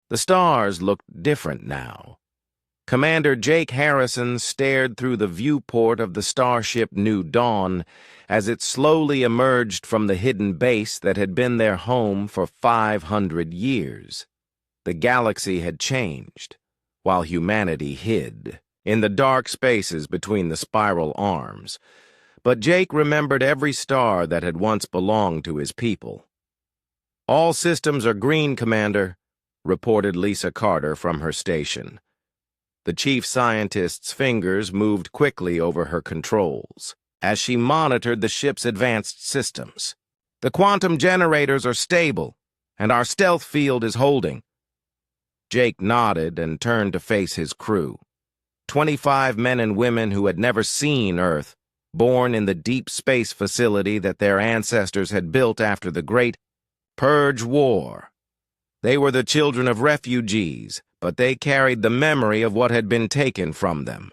The stars looked different now. Commander Jake Harrison stared through the viewport of the starship New Dawn as it slowly emerged from the hidden base that had been their home for 500 years. The galaxy had changed, while humanity hid in the dark spaces between the spiral arms. But Jake remembered every star that had once belonged to his people. "All systems are green, Commander," reported Lisa Carter from her station. The chief scientist's fingers moved quickly over her controls as she monitored the ship's advanced systems. "The quantum generators are stable, and our stealth field is holding." Jake nodded and turned to face his crew. 25 men and women who had never seen Earth, born in the deep space facility that their ancestors had built after the Great Purge War. They were the children of refugees, but they carried the memory of what had been taken from them.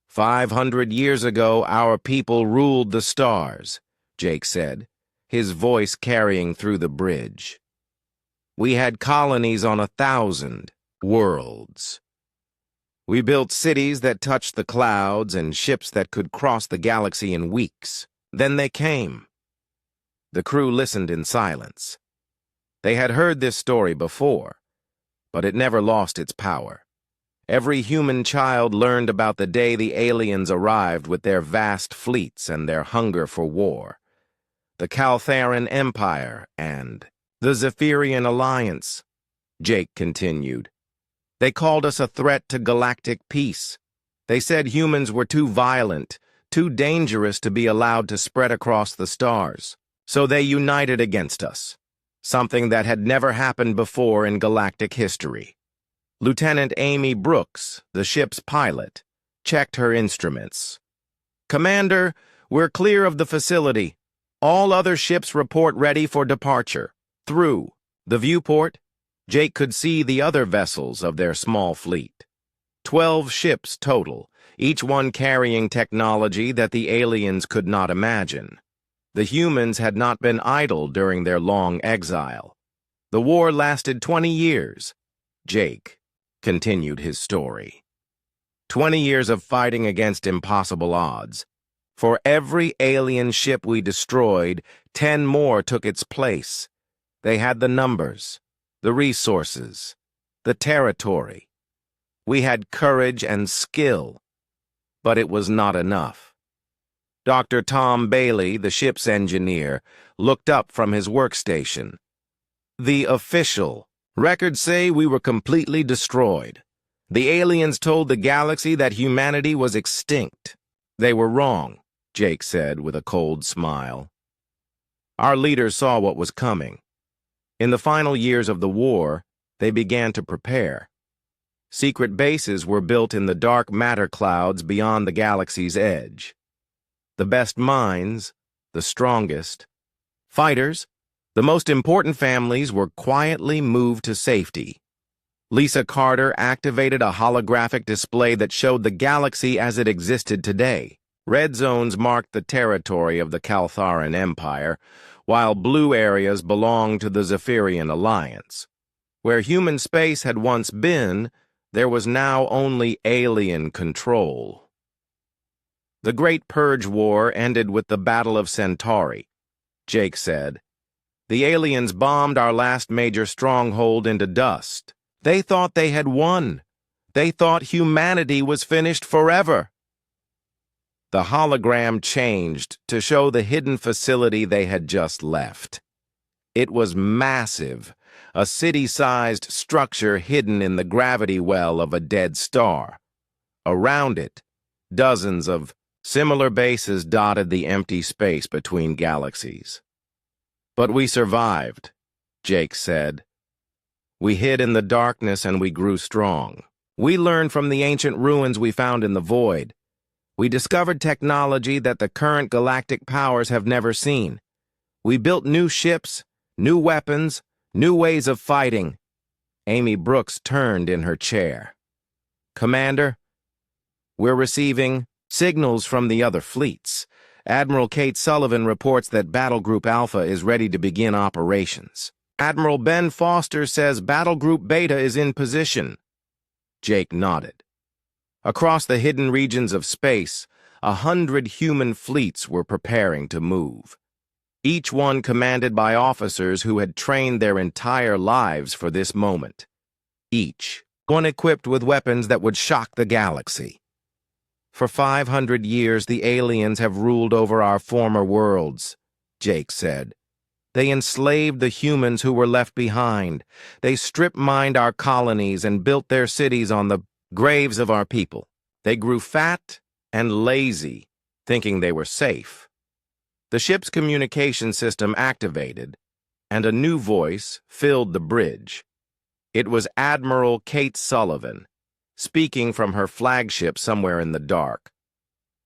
500 years ago, our people ruled the stars, Jake said, his voice carrying through the bridge. We had colonies on 1,000 worlds. We built cities that touched the clouds and ships that could cross the galaxy in weeks. Then they came. The crew listened in silence. They had heard this story before, but it never lost its power. Every human child learned about the day the aliens arrived with their vast fleets and their hunger for war. The Caltharan Empire and the Zephyrian Alliance, Jake continued. They called us a threat to galactic peace. They said humans were too violent, too dangerous to be allowed to spread across the stars. So they united against us, something that had never happened before in galactic history. Lieutenant Amy Brooks, the ship's pilot, checked her instruments. "Commander, we're clear of the facility. All other ships report ready for departure." Through the viewport, Jake could see the other vessels of their small fleet. 12 ships total, each one carrying technology that the aliens could not imagine. The humans had not been idle during their long exile. The war lasted 20 years. Jake continued his story. 20 years of fighting against impossible odds. For every alien ship we destroyed, 10 more took its place. They had the numbers, the resources, the territory. We had courage and skill, but it was not enough. Dr. Tom Bailey, the ship's engineer, looked up from his workstation. "The official records say we were completely destroyed. The aliens told the galaxy that humanity was extinct. They were wrong," Jake said with a cold smile. "Our leaders saw what was coming. In the final years of the war, they began to prepare. Secret bases were built in the dark matter clouds beyond the galaxy's edge. The best minds, the strongest, fighters, the most important families were quietly moved to safety. Lisa Carter activated a holographic display that showed the galaxy as it existed today. Red zones marked the territory of the Caltharan Empire, while blue areas belonged to the Zephyrian Alliance. Where human space had once been, there was now only alien control. The Great Purge War ended with the Battle of Centauri, Jake said. The aliens bombed our last major stronghold into dust. They thought they had won. They thought humanity was finished forever. The hologram changed to show the hidden facility they had just left. It was massive, a city-sized structure hidden in the gravity well of a dead star. Around it, dozens of similar bases dotted the empty space between galaxies. "But we survived," Jake said. "We hid in the darkness and we grew strong. We learned from the ancient ruins we found in the void. We discovered technology that the current galactic powers have never seen. We built new ships, new weapons, new ways of fighting." Amy Brooks turned in her chair. "Commander, we're receiving signals from the other fleets. Admiral Kate Sullivan reports that Battle Group Alpha is ready to begin operations." Admiral Ben Foster says Battle Group Beta is in position. Jake nodded. Across the hidden regions of space, 100 human fleets were preparing to move, each one commanded by officers who had trained their entire lives for this moment. Each one equipped with weapons that would shock the galaxy. For 500 years, the aliens have ruled over our former worlds, Jake said. They enslaved the humans who were left behind. They strip-mined our colonies and built their cities on the graves of our people. They grew fat and lazy, thinking they were safe. The ship's communication system activated, and a new voice filled the bridge. It was Admiral Kate Sullivan, speaking from her flagship somewhere in the dark.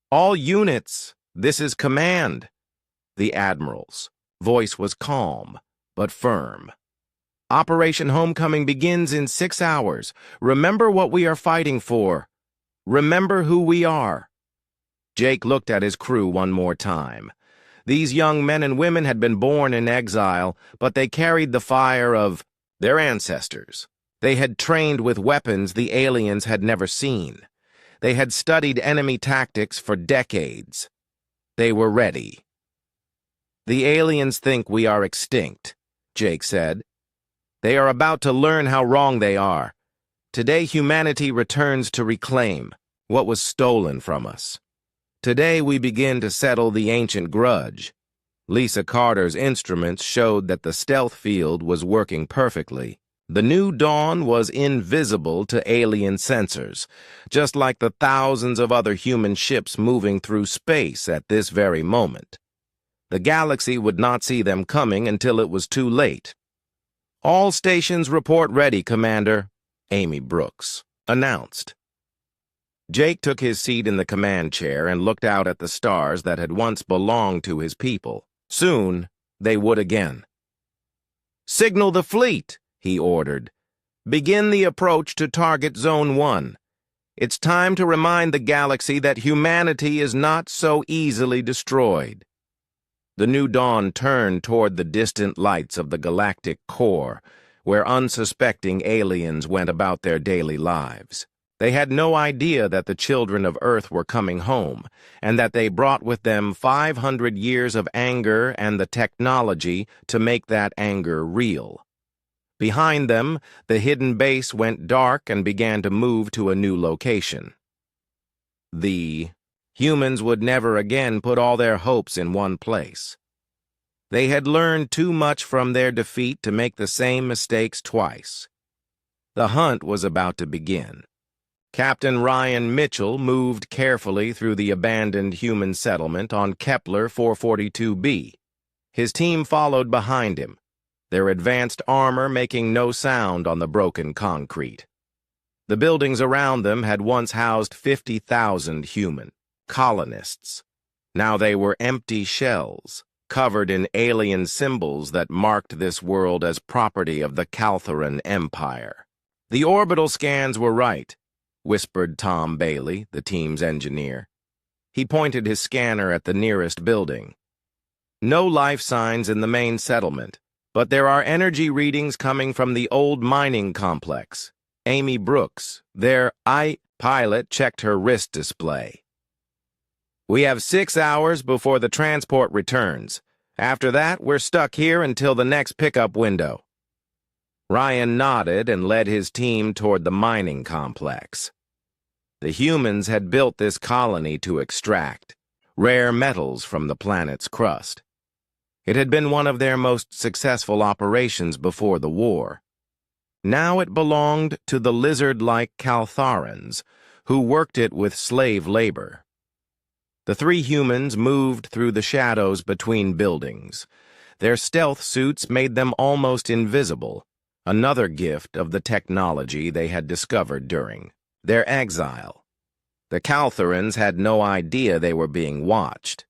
"All units, this is command." The Admiral's voice was calm, but firm. "Operation Homecoming begins in 6 hours. Remember what we are fighting for. Remember who we are." Jake looked at his crew one more time. These young men and women had been born in exile, but they carried the fire of their ancestors. They had trained with weapons the aliens had never seen. They had studied enemy tactics for decades. They were ready. "The aliens think we are extinct," Jake said. "They are about to learn how wrong they are. Today humanity returns to reclaim what was stolen from us. Today we begin to settle the ancient grudge." Lisa Carter's instruments showed that the stealth field was working perfectly. The new dawn was invisible to alien sensors, just like the thousands of other human ships moving through space at this very moment. The galaxy would not see them coming until it was too late. "All stations report ready, Commander," Amy Brooks announced. Jake took his seat in the command chair and looked out at the stars that had once belonged to his people. Soon, they would again. "Signal the fleet," he ordered. "Begin the approach to target Zone 1. It's time to remind the galaxy that humanity is not so easily destroyed." The new dawn turned toward the distant lights of the galactic core, where unsuspecting aliens went about their daily lives. They had no idea that the children of Earth were coming home, and that they brought with them 500 years of anger and the technology to make that anger real. Behind them, the hidden base went dark and began to move to a new location. The humans would never again put all their hopes in one place. They had learned too much from their defeat to make the same mistakes twice. The hunt was about to begin. Captain Ryan Mitchell moved carefully through the abandoned human settlement on Kepler 442b. His team followed behind him, their advanced armor making no sound on the broken concrete. The buildings around them had once housed 50,000 human colonists. Now they were empty shells, covered in alien symbols that marked this world as property of the Caltheran Empire. "The orbital scans were right," whispered Tom Bailey, the team's engineer. He pointed his scanner at the nearest building. "No life signs in the main settlement, but there are energy readings coming from the old mining complex." Amy Brooks, their pilot, checked her wrist display. "We have 6 hours before the transport returns. After that, we're stuck here until the next pickup window." Ryan nodded and led his team toward the mining complex. The humans had built this colony to extract rare metals from the planet's crust. It had been one of their most successful operations before the war. Now it belonged to the lizard-like Caltharans, who worked it with slave labor. The three humans moved through the shadows between buildings. Their stealth suits made them almost invisible, another gift of the technology they had discovered during their exile. The Caltharans had no idea they were being watched.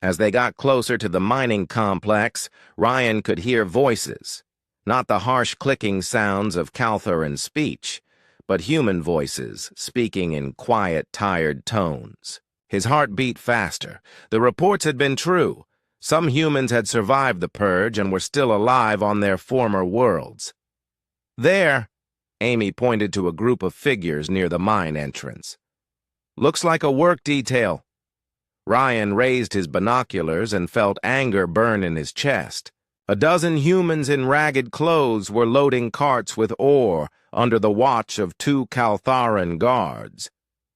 As they got closer to the mining complex, Ryan could hear voices, not the harsh clicking sounds of Caltharan speech, but human voices speaking in quiet, tired tones. His heart beat faster. The reports had been true. Some humans had survived the purge and were still alive on their former worlds. There, Amy pointed to a group of figures near the mine entrance. Looks like a work detail. Ryan raised his binoculars and felt anger burn in his chest. A dozen humans in ragged clothes were loading carts with ore under the watch of 2 Kaltharan guards.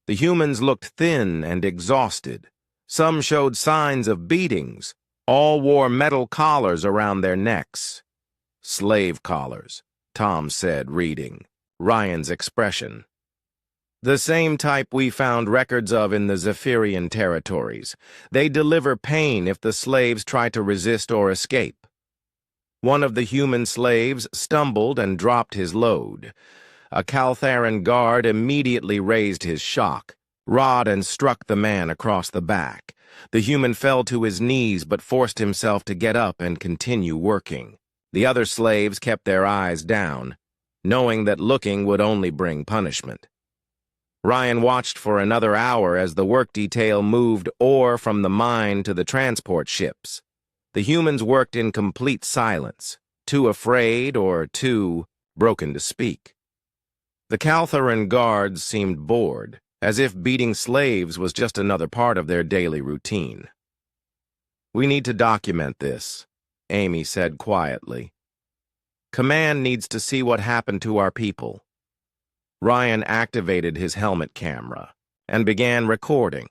The humans looked thin and exhausted. Some showed signs of beatings. All wore metal collars around their necks. Slave collars, Tom said, reading Ryan's expression. The same type we found records of in the Zephyrian territories. They deliver pain if the slaves try to resist or escape. One of the human slaves stumbled and dropped his load. A Kaltharan guard immediately raised his shock rod and struck the man across the back. The human fell to his knees but forced himself to get up and continue working. The other slaves kept their eyes down, knowing that looking would only bring punishment. Ryan watched for another hour as the work detail moved ore from the mine to the transport ships. The humans worked in complete silence, too afraid or too broken to speak. The Kaltharan guards seemed bored, as if beating slaves was just another part of their daily routine. "We need to document this," Amy said quietly. "Command needs to see what happened to our people." Ryan activated his helmet camera and began recording.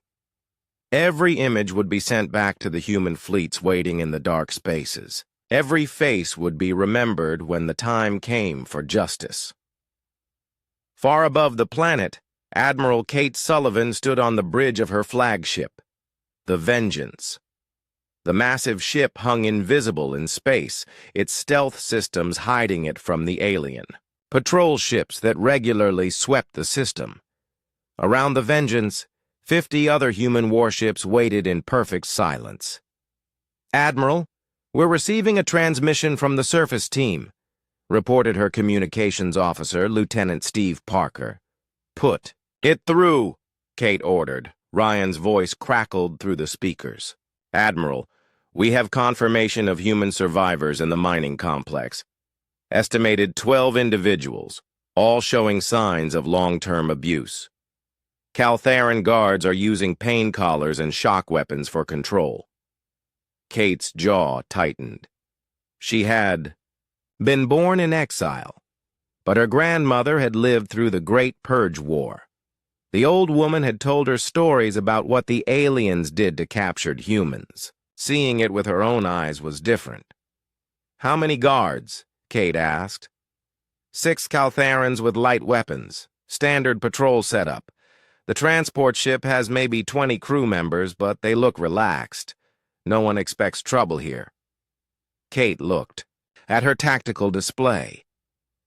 Every image would be sent back to the human fleets waiting in the dark spaces. Every face would be remembered when the time came for justice. Far above the planet, Admiral Kate Sullivan stood on the bridge of her flagship, the Vengeance. The massive ship hung invisible in space, its stealth systems hiding it from the alien. Patrol ships that regularly swept the system. Around the Vengeance, 50 other human warships waited in perfect silence. "Admiral, we're receiving a transmission from the surface team," reported her communications officer, Lieutenant Steve Parker. "Put it through," Kate ordered. Ryan's voice crackled through the speakers. "Admiral, we have confirmation of human survivors in the mining complex. Estimated 12 individuals, all showing signs of long-term abuse. Kaltharan guards are using pain collars and shock weapons for control." Kate's jaw tightened. She had been born in exile, but her grandmother had lived through the Great Purge War. The old woman had told her stories about what the aliens did to captured humans. Seeing it with her own eyes was different. "How many guards?" Kate asked. 6 Kaltharans with light weapons. Standard patrol setup. The transport ship has maybe 20 crew members, but they look relaxed. No one expects trouble here." Kate looked at her tactical display.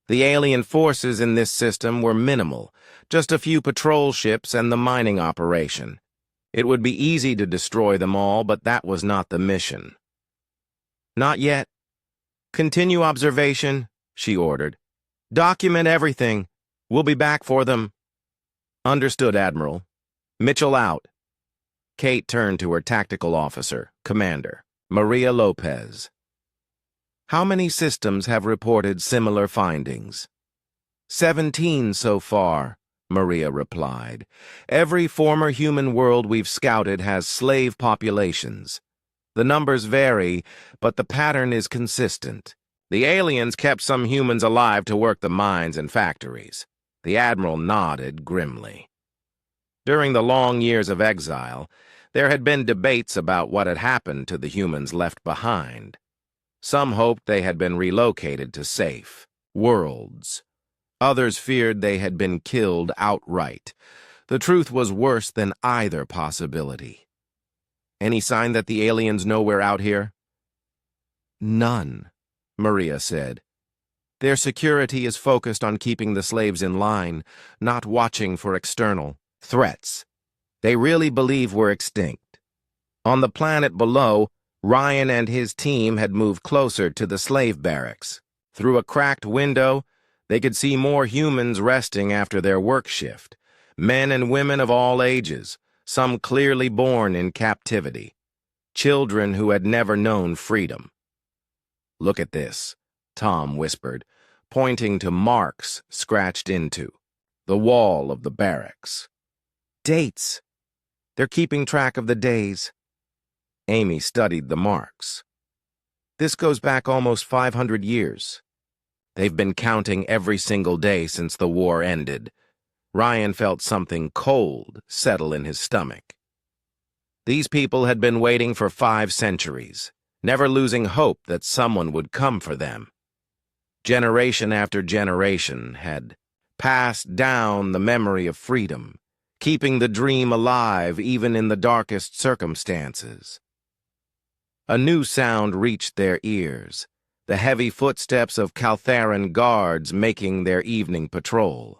The alien forces in this system were minimal, just a few patrol ships and the mining operation. It would be easy to destroy them all, but that was not the mission. "Not yet. Continue observation," she ordered. "Document everything. We'll be back for them." "Understood, Admiral. Mitchell out." Kate turned to her tactical officer, Commander Maria Lopez. "How many systems have reported similar findings?" 17 so far, Maria replied. "Every former human world we've scouted has slave populations. The numbers vary, but the pattern is consistent. The aliens kept some humans alive to work the mines and factories." The Admiral nodded grimly. During the long years of exile, there had been debates about what had happened to the humans left behind. Some hoped they had been relocated to safe worlds. Others feared they had been killed outright. The truth was worse than either possibility. "Any sign that the aliens know we're out here?" "None," Maria said. "Their security is focused on keeping the slaves in line, not watching for external threats. They really believe we're extinct." On the planet below, Ryan and his team had moved closer to the slave barracks. Through a cracked window, they could see more humans resting after their work shift. Men and women of all ages, some clearly born in captivity. children who had never known freedom. "Look at this," Tom whispered, pointing to marks scratched into the wall of the barracks. "Dates. They're keeping track of the days." Amy studied the marks. "This goes back almost 500 years. They've been counting every single day since the war ended." Ryan felt something cold settle in his stomach. These people had been waiting for 5 centuries, never losing hope that someone would come for them. Generation after generation had passed down the memory of freedom, keeping the dream alive even in the darkest circumstances. A new sound reached their ears, the heavy footsteps of Caltharan guards making their evening patrol.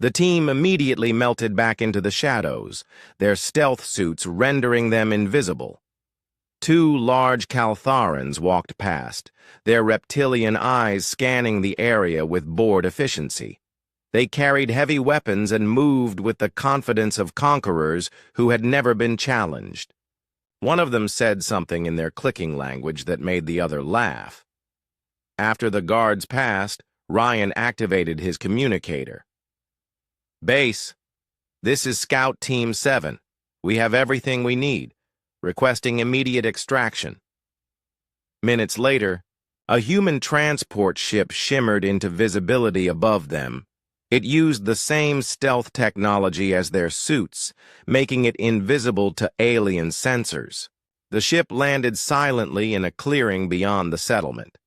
The team immediately melted back into the shadows, their stealth suits rendering them invisible. 2 large Caltharans walked past, their reptilian eyes scanning the area with bored efficiency. They carried heavy weapons and moved with the confidence of conquerors who had never been challenged. One of them said something in their clicking language that made the other laugh. After the guards passed, Ryan activated his communicator. "Base, this is Scout Team 7. We have everything we need. Requesting immediate extraction." Minutes later, a human transport ship shimmered into visibility above them. It used the same stealth technology as their suits, making it invisible to alien sensors. The ship landed silently in a clearing beyond the settlement.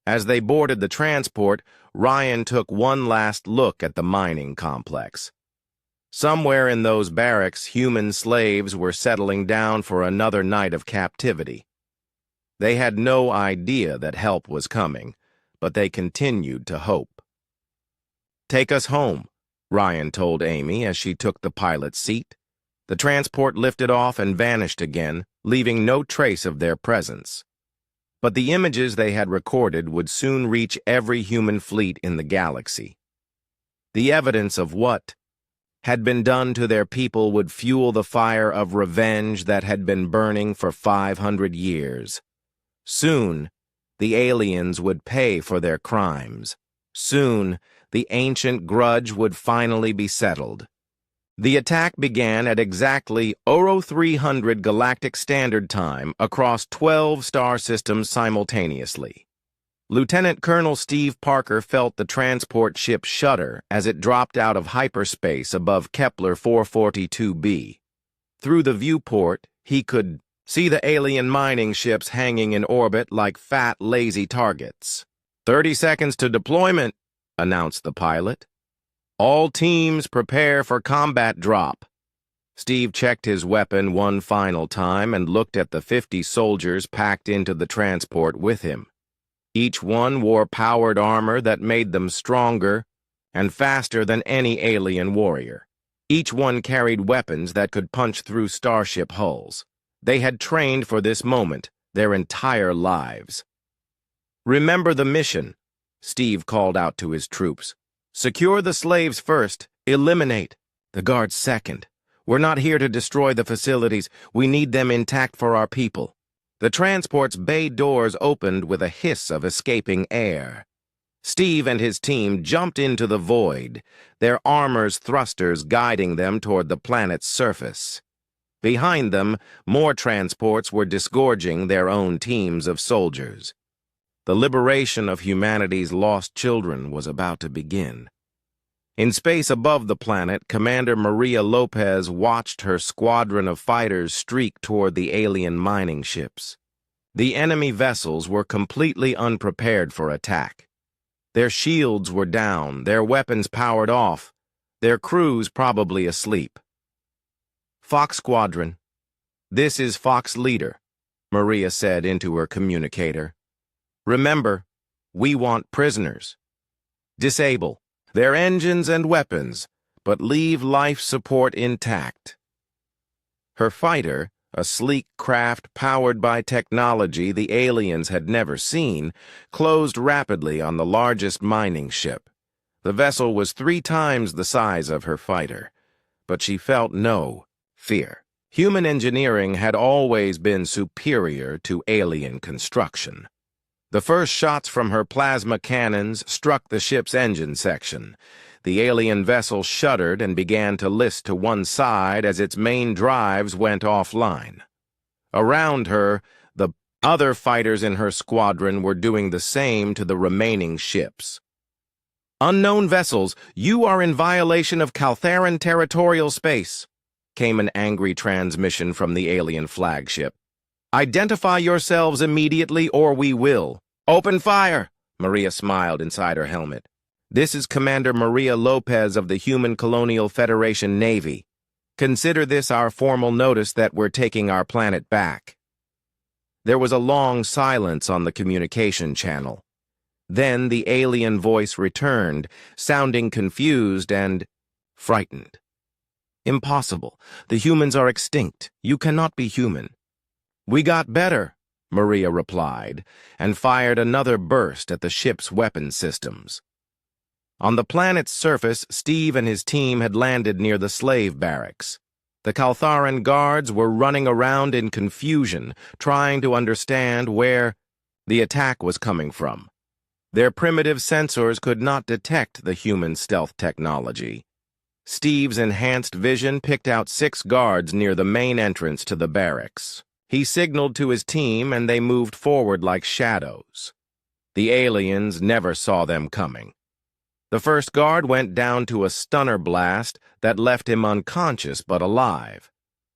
As they boarded the transport, Ryan took one last look at the mining complex. Somewhere in those barracks, human slaves were settling down for another night of captivity. They had no idea that help was coming, but they continued to hope. "Take us home," Ryan told Amy as she took the pilot's seat. The transport lifted off and vanished again, leaving no trace of their presence. But the images they had recorded would soon reach every human fleet in the galaxy. The evidence of what had been done to their people would fuel the fire of revenge that had been burning for 500 years. Soon, the aliens would pay for their crimes. Soon, the ancient grudge would finally be settled. The attack began at exactly 0300 Galactic Standard Time across 12 star systems simultaneously. Lieutenant Colonel Steve Parker felt the transport ship shudder as it dropped out of hyperspace above Kepler 442b. Through the viewport, he could see the alien mining ships hanging in orbit like fat, lazy targets. 30 seconds to deployment," announced the pilot. "All teams prepare for combat drop." Steve checked his weapon one final time and looked at the 50 soldiers packed into the transport with him. Each one wore powered armor that made them stronger and faster than any alien warrior. Each one carried weapons that could punch through starship hulls. They had trained for this moment their entire lives. "Remember the mission," Steve called out to his troops. "Secure the slaves first, eliminate the guards second. We're not here to destroy the facilities. We need them intact for our people." The transport's bay doors opened with a hiss of escaping air. Steve and his team jumped into the void, their armor's thrusters guiding them toward the planet's surface. Behind them, more transports were disgorging their own teams of soldiers. The liberation of humanity's lost children was about to begin. In space above the planet, Commander Maria Lopez watched her squadron of fighters streak toward the alien mining ships. The enemy vessels were completely unprepared for attack. Their shields were down, their weapons powered off, their crews probably asleep. "Fox Squadron, this is Fox Leader," Maria said into her communicator. "Remember, we want prisoners. Disable their engines and weapons, but leave life support intact." Her fighter, a sleek craft powered by technology the aliens had never seen, closed rapidly on the largest mining ship. The vessel was 3 times the size of her fighter, but she felt no fear. Human engineering had always been superior to alien construction. The first shots from her plasma cannons struck the ship's engine section. The alien vessel shuddered and began to list to one side as its main drives went offline. Around her, the other fighters in her squadron were doing the same to the remaining ships. "Unknown vessels, you are in violation of Caltharan territorial space," came an angry transmission from the alien flagship. "Identify yourselves immediately or we will." "Open fire!" Maria smiled inside her helmet. "This is Commander Maria Lopez of the Human Colonial Federation Navy. Consider this our formal notice that we're taking our planet back." There was a long silence on the communication channel. Then the alien voice returned, sounding confused and frightened. "Impossible. The humans are extinct. You cannot be human." "We got better," Maria replied, and fired another burst at the ship's weapon systems. On the planet's surface, Steve and his team had landed near the slave barracks. The Caltharan guards were running around in confusion, trying to understand where the attack was coming from. Their primitive sensors could not detect the human stealth technology. Steve's enhanced vision picked out 6 guards near the main entrance to the barracks. He signaled to his team and they moved forward like shadows. The aliens never saw them coming. The first guard went down to a stunner blast that left him unconscious but alive.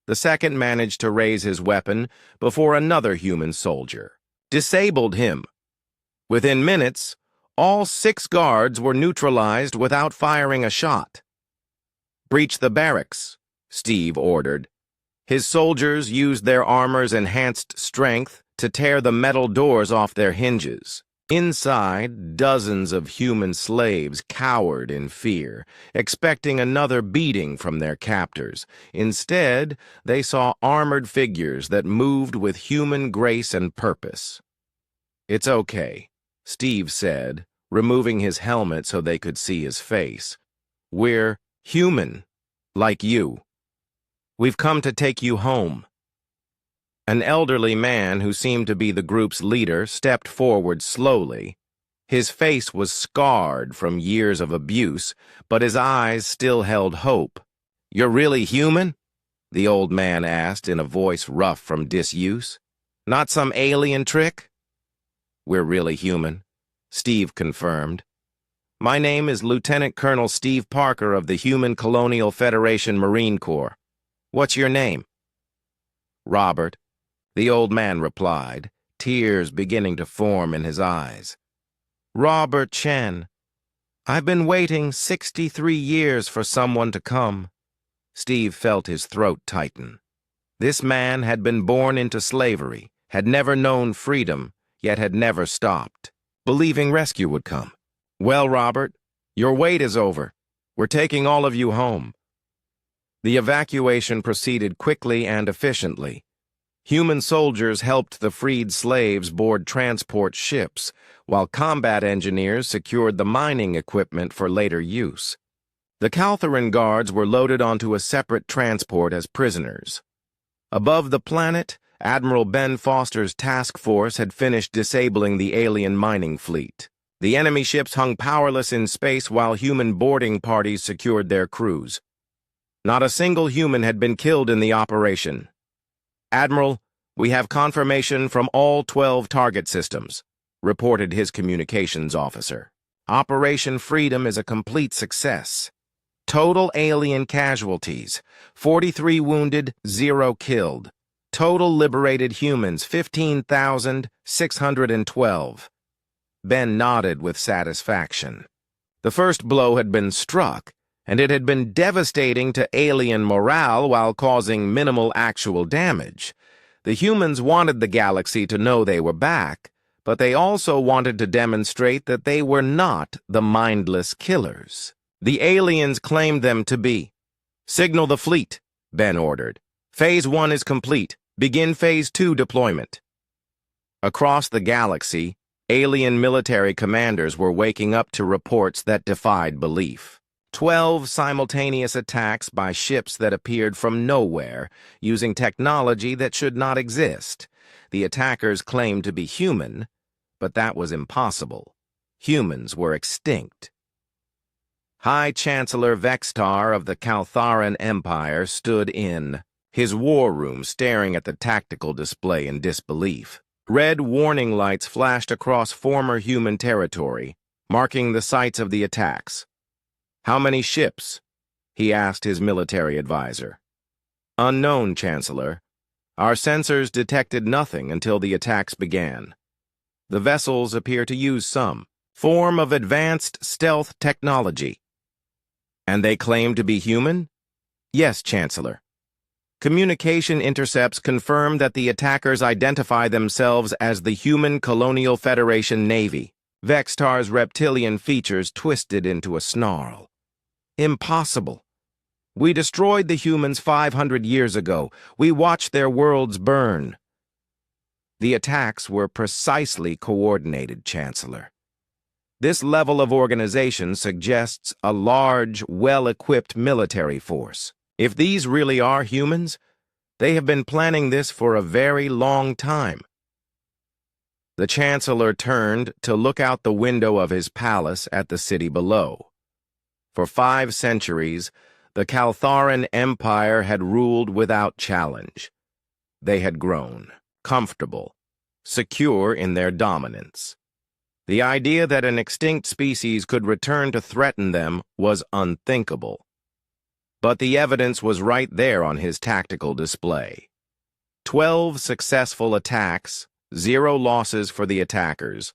The second managed to raise his weapon before another human soldier disabled him. Within minutes, all 6 guards were neutralized without firing a shot. "Breach the barracks," Steve ordered. His soldiers used their armor's enhanced strength to tear the metal doors off their hinges. Inside, dozens of human slaves cowered in fear, expecting another beating from their captors. Instead, they saw armored figures that moved with human grace and purpose. "It's okay," Steve said, removing his helmet so they could see his face. "We're human, like you. We've come to take you home." An elderly man who seemed to be the group's leader stepped forward slowly. His face was scarred from years of abuse, but his eyes still held hope. "You're really human?" the old man asked in a voice rough from disuse. "Not some alien trick?" "We're really human," Steve confirmed. "My name is Lieutenant Colonel Steve Parker of the Human Colonial Federation Marine Corps. What's your name?" "Robert," the old man replied, tears beginning to form in his eyes. "Robert Chen. I've been waiting 63 years for someone to come." Steve felt his throat tighten. This man had been born into slavery, had never known freedom, yet had never stopped, believing rescue would come. "Well, Robert, your wait is over. We're taking all of you home." The evacuation proceeded quickly and efficiently. Human soldiers helped the freed slaves board transport ships, while combat engineers secured the mining equipment for later use. The Caltharan guards were loaded onto a separate transport as prisoners. Above the planet, Admiral Ben Foster's task force had finished disabling the alien mining fleet. The enemy ships hung powerless in space while human boarding parties secured their crews. Not a single human had been killed in the operation. "Admiral, we have confirmation from all 12 target systems," reported his communications officer. "Operation Freedom is a complete success. Total alien casualties, 43 wounded, 0 killed. Total liberated humans, 15,612. Ben nodded with satisfaction. The first blow had been struck, and it had been devastating to alien morale while causing minimal actual damage. The humans wanted the galaxy to know they were back, but they also wanted to demonstrate that they were not the mindless killers the aliens claimed them to be. "Signal the fleet," Ben ordered. "Phase 1 is complete. Begin Phase 2 deployment." Across the galaxy, alien military commanders were waking up to reports that defied belief. 12 simultaneous attacks by ships that appeared from nowhere, using technology that should not exist. The attackers claimed to be human, but that was impossible. Humans were extinct. High Chancellor Vextar of the Caltharan Empire stood in his war room, staring at the tactical display in disbelief. Red warning lights flashed across former human territory, marking the sites of the attacks. "How many ships?" he asked his military advisor. "Unknown, Chancellor. Our sensors detected nothing until the attacks began. The vessels appear to use some form of advanced stealth technology." "And they claim to be human?" "Yes, Chancellor. Communication intercepts confirm that the attackers identify themselves as the Human Colonial Federation Navy." Vextar's reptilian features twisted into a snarl. "Impossible. We destroyed the humans 500 years ago. We watched their worlds burn." "The attacks were precisely coordinated, Chancellor. This level of organization suggests a large, well-equipped military force. If these really are humans, they have been planning this for a very long time." The Chancellor turned to look out the window of his palace at the city below. For 5 centuries, the Caltharan Empire had ruled without challenge. They had grown comfortable, secure in their dominance. The idea that an extinct species could return to threaten them was unthinkable. But the evidence was right there on his tactical display. 12 successful attacks, 0 losses for the attackers,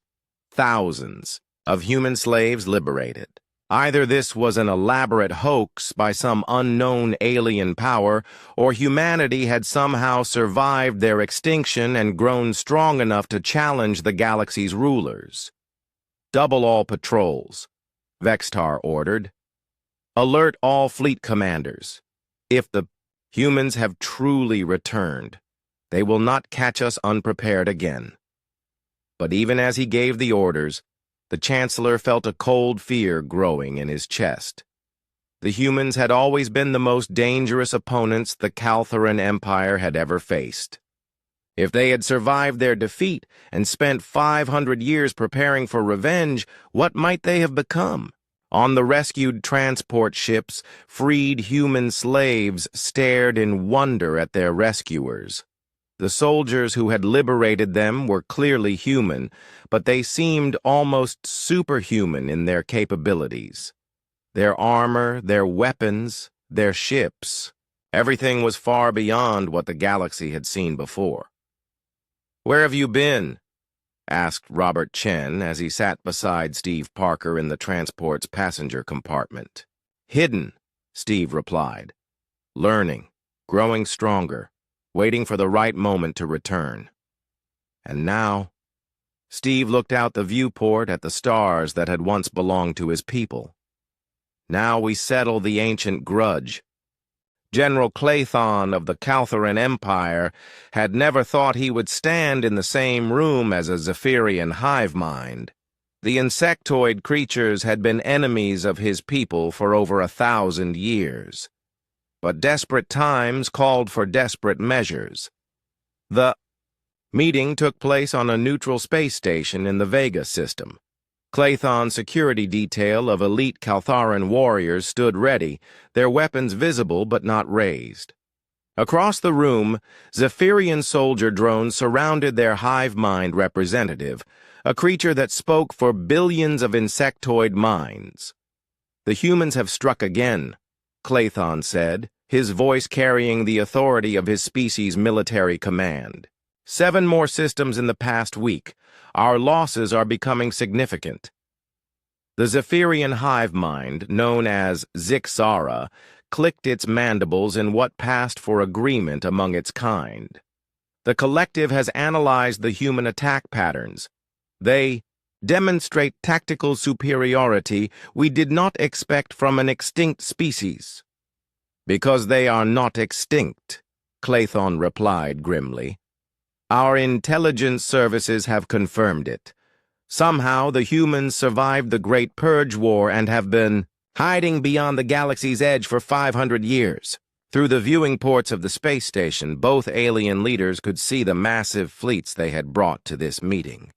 thousands of human slaves liberated. Either this was an elaborate hoax by some unknown alien power, or humanity had somehow survived their extinction and grown strong enough to challenge the galaxy's rulers. "Double all patrols," Vextar ordered. "Alert all fleet commanders. If the humans have truly returned, they will not catch us unprepared again." But even as he gave the orders, the Chancellor felt a cold fear growing in his chest. The humans had always been the most dangerous opponents the Caltharan Empire had ever faced. If they had survived their defeat and spent 500 years preparing for revenge, what might they have become? On the rescued transport ships, freed human slaves stared in wonder at their rescuers. The soldiers who had liberated them were clearly human, but they seemed almost superhuman in their capabilities. Their armor, their weapons, their ships, everything was far beyond what the galaxy had seen before. "Where have you been?" asked Robert Chen as he sat beside Steve Parker in the transport's passenger compartment. "Hidden," Steve replied. "Learning, growing stronger, waiting for the right moment to return. And now," Steve looked out the viewport at the stars that had once belonged to his people. "Now we settle the ancient grudge. General Claython of the Caltharan Empire had never thought he would stand in the same room as a Zephyrian hive mind. The insectoid creatures had been enemies of his people for over 1,000 years. But desperate times called for desperate measures. The meeting took place on a neutral space station in the Vega system. Claython's security detail of elite Caltharan warriors stood ready, their weapons visible but not raised. Across the room, Zephyrian soldier drones surrounded their hive mind representative, a creature that spoke for billions of insectoid minds. "The humans have struck again," Claython said, his voice carrying the authority of his species' military command. 7 more systems in the past week. Our losses are becoming significant. The Zephyrian hive mind, known as Zixara, clicked its mandibles in what passed for agreement among its kind. The collective has analyzed the human attack patterns. They demonstrate tactical superiority we did not expect from an extinct species. "Because they are not extinct," Claython replied grimly. "Our intelligence services have confirmed it. Somehow the humans survived the Great Purge War and have been hiding beyond the galaxy's edge for 500 years. Through the viewing ports of the space station, both alien leaders could see the massive fleets they had brought to this meeting.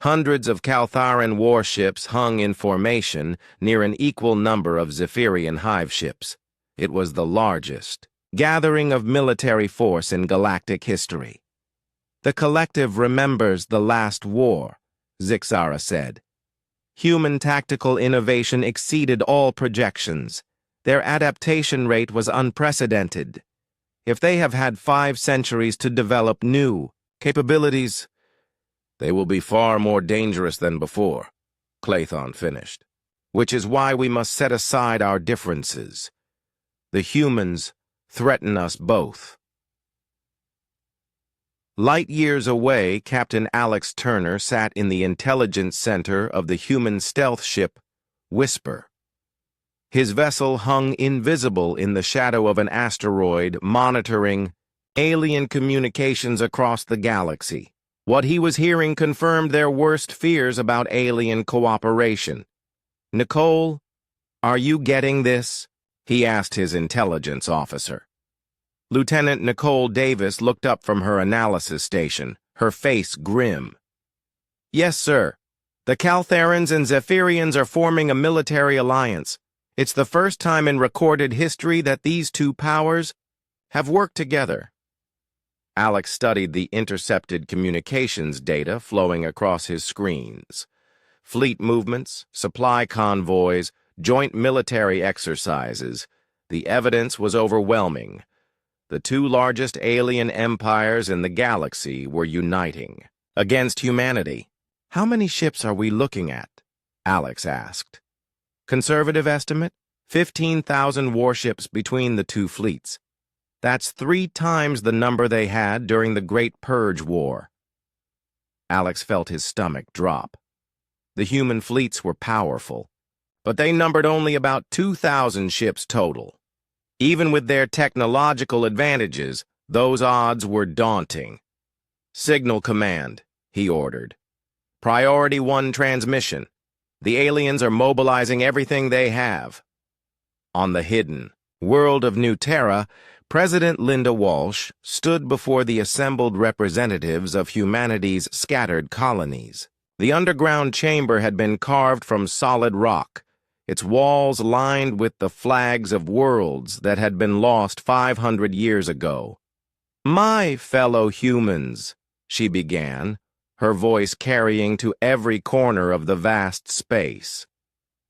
Hundreds of Caltharan warships hung in formation near an equal number of Zephyrian hive ships. It was the largest gathering of military force in galactic history. "The collective remembers the last war," Zixara said. "Human tactical innovation exceeded all projections. Their adaptation rate was unprecedented. If they have had 5 centuries to develop new capabilities, they will be far more dangerous than before," Claython finished. "Which is why we must set aside our differences. The humans threaten us both." Light years away, Captain Alex Turner sat in the intelligence center of the human stealth ship Whisper. His vessel hung invisible in the shadow of an asteroid, monitoring alien communications across the galaxy. What he was hearing confirmed their worst fears about alien cooperation. "Nicole, are you getting this?" he asked his intelligence officer. Lieutenant Nicole Davis looked up from her analysis station, her face grim. "Yes, sir. The Caltharans and Zephyrians are forming a military alliance. It's the first time in recorded history that these two powers have worked together." Alex studied the intercepted communications data flowing across his screens. Fleet movements, supply convoys, joint military exercises. The evidence was overwhelming. The 2 largest alien empires in the galaxy were uniting against humanity. "How many ships are we looking at?" Alex asked. "Conservative estimate? 15,000 warships between the 2 fleets. That's 3 times the number they had during the Great Purge War." Alex felt his stomach drop. The human fleets were powerful, but they numbered only about 2,000 ships total. Even with their technological advantages, those odds were daunting. "Signal command," he ordered. "Priority 1 transmission. The aliens are mobilizing everything they have." On the hidden world of New Terra, President Linda Walsh stood before the assembled representatives of humanity's scattered colonies. The underground chamber had been carved from solid rock, its walls lined with the flags of worlds that had been lost 500 years ago. "My fellow humans," she began, her voice carrying to every corner of the vast space.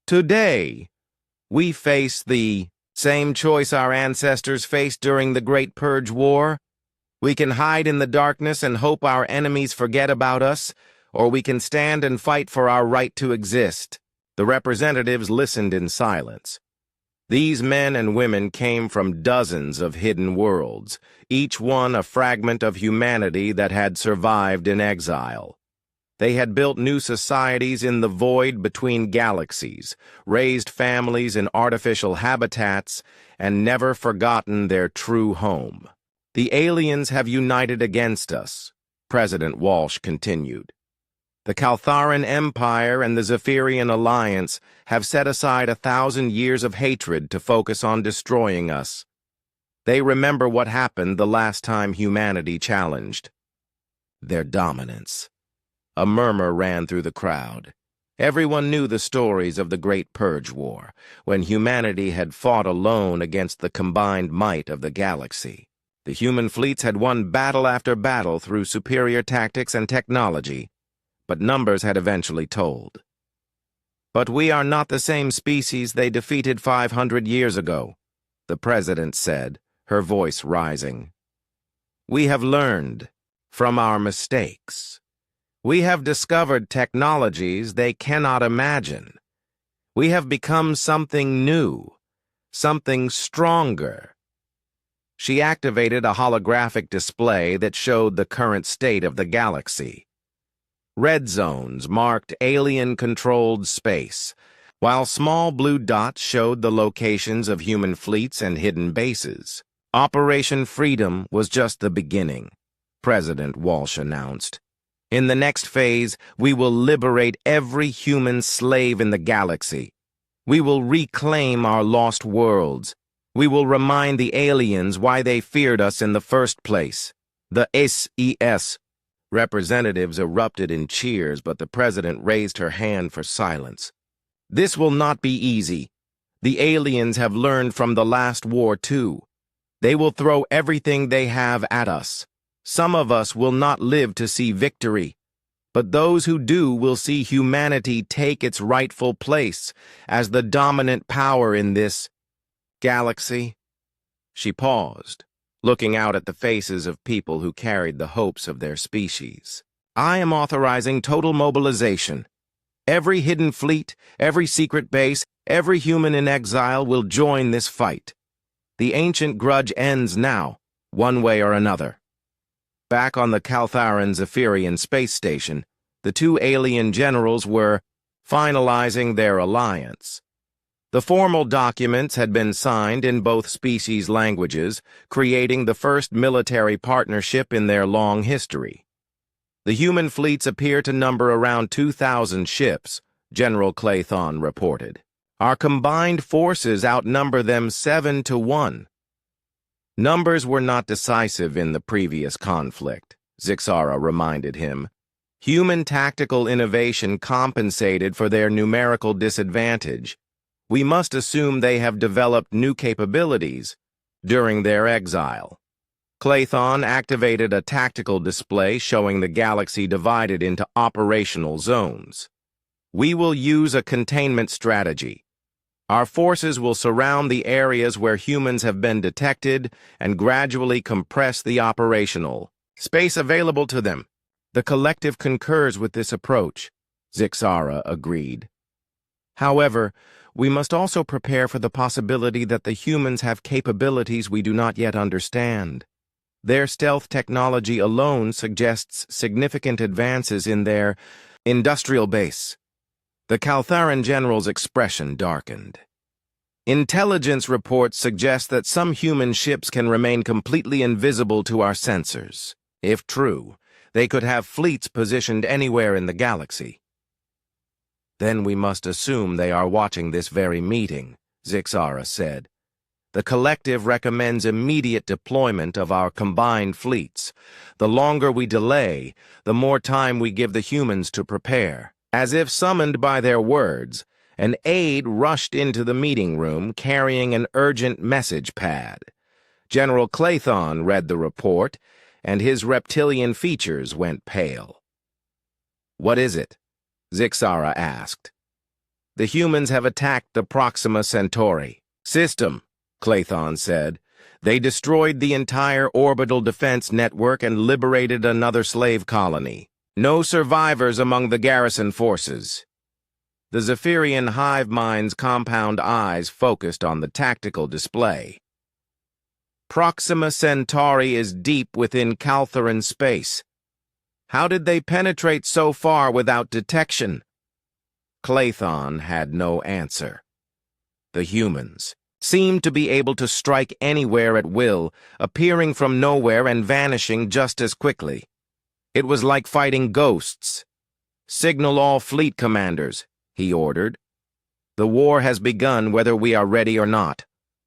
"Today, we face the same choice our ancestors faced during the Great Purge War. We can hide in the darkness and hope our enemies forget about us, or we can stand and fight for our right to exist." The representatives listened in silence. These men and women came from dozens of hidden worlds, each one a fragment of humanity that had survived in exile. They had built new societies in the void between galaxies, raised families in artificial habitats, and never forgotten their true home. "The aliens have united against us," President Walsh continued. "The Caltharan Empire and the Zephyrian Alliance have set aside 1,000 years of hatred to focus on destroying us. They remember what happened the last time humanity challenged their dominance." A murmur ran through the crowd. Everyone knew the stories of the Great Purge War, when humanity had fought alone against the combined might of the galaxy. The human fleets had won battle after battle through superior tactics and technology, but numbers had eventually told. "But we are not the same species they defeated 500 years ago," the president said, her voice rising. "We have learned from our mistakes. We have discovered technologies they cannot imagine. We have become something new, something stronger." She activated a holographic display that showed the current state of the galaxy. Red zones marked alien-controlled space, while small blue dots showed the locations of human fleets and hidden bases. "Operation Freedom was just the beginning," President Walsh announced. "In the next phase, we will liberate every human slave in the galaxy. We will reclaim our lost worlds. We will remind the aliens why they feared us in the first place. The SES representatives erupted in cheers, but the president raised her hand for silence. This will not be easy. The aliens have learned from the last war, too. They will throw everything they have at us. Some of us will not live to see victory, but those who do will see humanity take its rightful place as the dominant power in this galaxy. She paused, looking out at the faces of people who carried the hopes of their species. I am authorizing total mobilization. Every hidden fleet, every secret base, every human in exile will join this fight. The ancient grudge ends now, one way or another. Back on the Caltharan Zephyrian space station, the two alien generals were finalizing their alliance. The formal documents had been signed in both species' languages, creating the first military partnership in their long history. The human fleets appear to number around 2,000 ships, General Claython reported. Our combined forces outnumber them 7-1. Numbers were not decisive in the previous conflict, Zixara reminded him. Human tactical innovation compensated for their numerical disadvantage. We must assume they have developed new capabilities during their exile. Claython activated a tactical display showing the galaxy divided into operational zones. We will use a containment strategy. Our forces will surround the areas where humans have been detected and gradually compress the operational space available to them. The collective concurs with this approach, Zixara agreed. However, we must also prepare for the possibility that the humans have capabilities we do not yet understand. Their stealth technology alone suggests significant advances in their industrial base. The Caltharan general's expression darkened. Intelligence reports suggest that some human ships can remain completely invisible to our sensors. If true, they could have fleets positioned anywhere in the galaxy. Then we must assume they are watching this very meeting, Zixara said. The collective recommends immediate deployment of our combined fleets. The longer we delay, the more time we give the humans to prepare. As if summoned by their words, an aide rushed into the meeting room carrying an urgent message pad. General Claython read the report, and his reptilian features went pale. What is it? Zixara asked. The humans have attacked the Proxima Centauri system, Claython said. They destroyed the entire orbital defense network and liberated another slave colony. No survivors among the garrison forces. The Zephyrian hive mind's compound eyes focused on the tactical display. Proxima Centauri is deep within Caltharan space. How did they penetrate so far without detection? Claython had no answer. The humans seemed to be able to strike anywhere at will, appearing from nowhere and vanishing just as quickly. It was like fighting ghosts. Signal all fleet commanders, he ordered. The war has begun whether we are ready or not.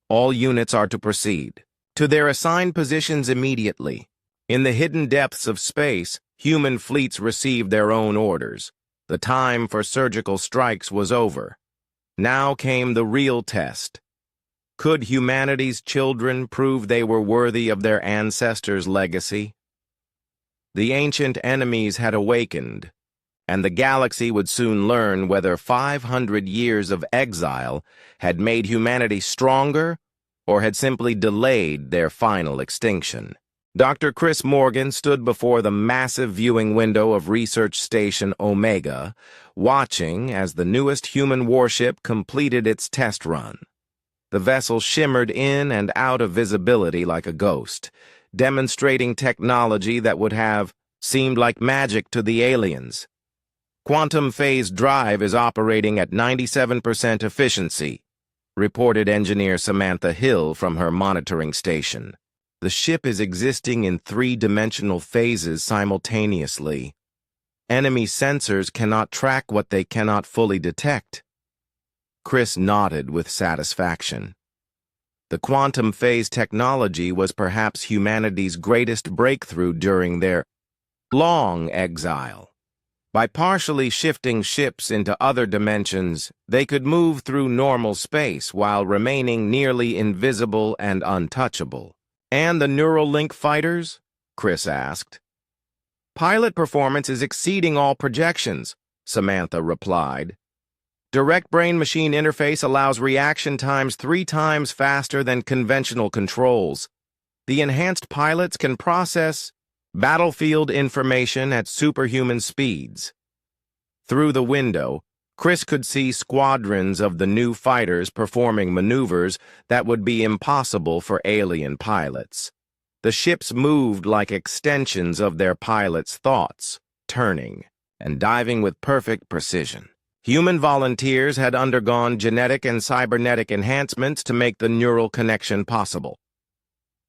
All units are to proceed to their assigned positions immediately. In the hidden depths of space, human fleets received their own orders. The time for surgical strikes was over. Now came the real test. Could humanity's children prove they were worthy of their ancestors' legacy? The ancient enemies had awakened, and the galaxy would soon learn whether 500 years of exile had made humanity stronger or had simply delayed their final extinction. Dr. Chris Morgan stood before the massive viewing window of Research Station Omega, watching as the newest human warship completed its test run. The vessel shimmered in and out of visibility like a ghost, demonstrating technology that would have seemed like magic to the aliens. Quantum phase drive is operating at 97% efficiency, reported engineer Samantha Hill from her monitoring station. The ship is existing in three-dimensional phases simultaneously. Enemy sensors cannot track what they cannot fully detect. Chris nodded with satisfaction. The quantum phase technology was perhaps humanity's greatest breakthrough during their long exile. By partially shifting ships into other dimensions, they could move through normal space while remaining nearly invisible and untouchable. "And the neural link fighters?" Chris asked. "Pilot performance is exceeding all projections," Samantha replied. "Direct brain-machine interface allows reaction times 3 times faster than conventional controls. The enhanced pilots can process battlefield information at superhuman speeds." Through the window, Chris could see squadrons of the new fighters performing maneuvers that would be impossible for alien pilots. The ships moved like extensions of their pilots' thoughts, turning and diving with perfect precision. Human volunteers had undergone genetic and cybernetic enhancements to make the neural connection possible.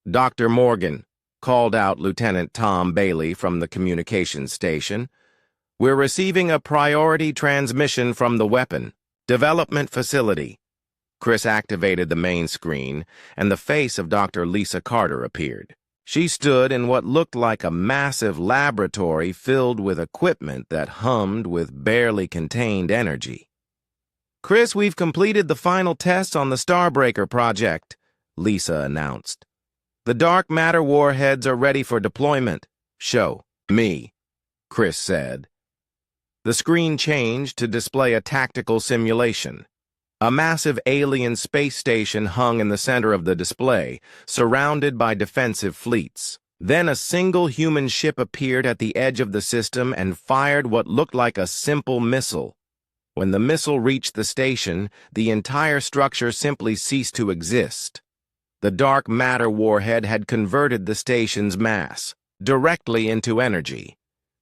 "Dr. Morgan," called out Lieutenant Tom Bailey from the communications station, "we're receiving a priority transmission from the weapon development facility." Chris activated the main screen, and the face of Dr. Lisa Carter appeared. She stood in what looked like a massive laboratory filled with equipment that hummed with barely contained energy. "Chris, we've completed the final tests on the Starbreaker project," Lisa announced. "The dark matter warheads are ready for deployment." "Show me," Chris said. The screen changed to display a tactical simulation. A massive alien space station hung in the center of the display, surrounded by defensive fleets. Then a single human ship appeared at the edge of the system and fired what looked like a simple missile. When the missile reached the station, the entire structure simply ceased to exist. The dark matter warhead had converted the station's mass directly into energy,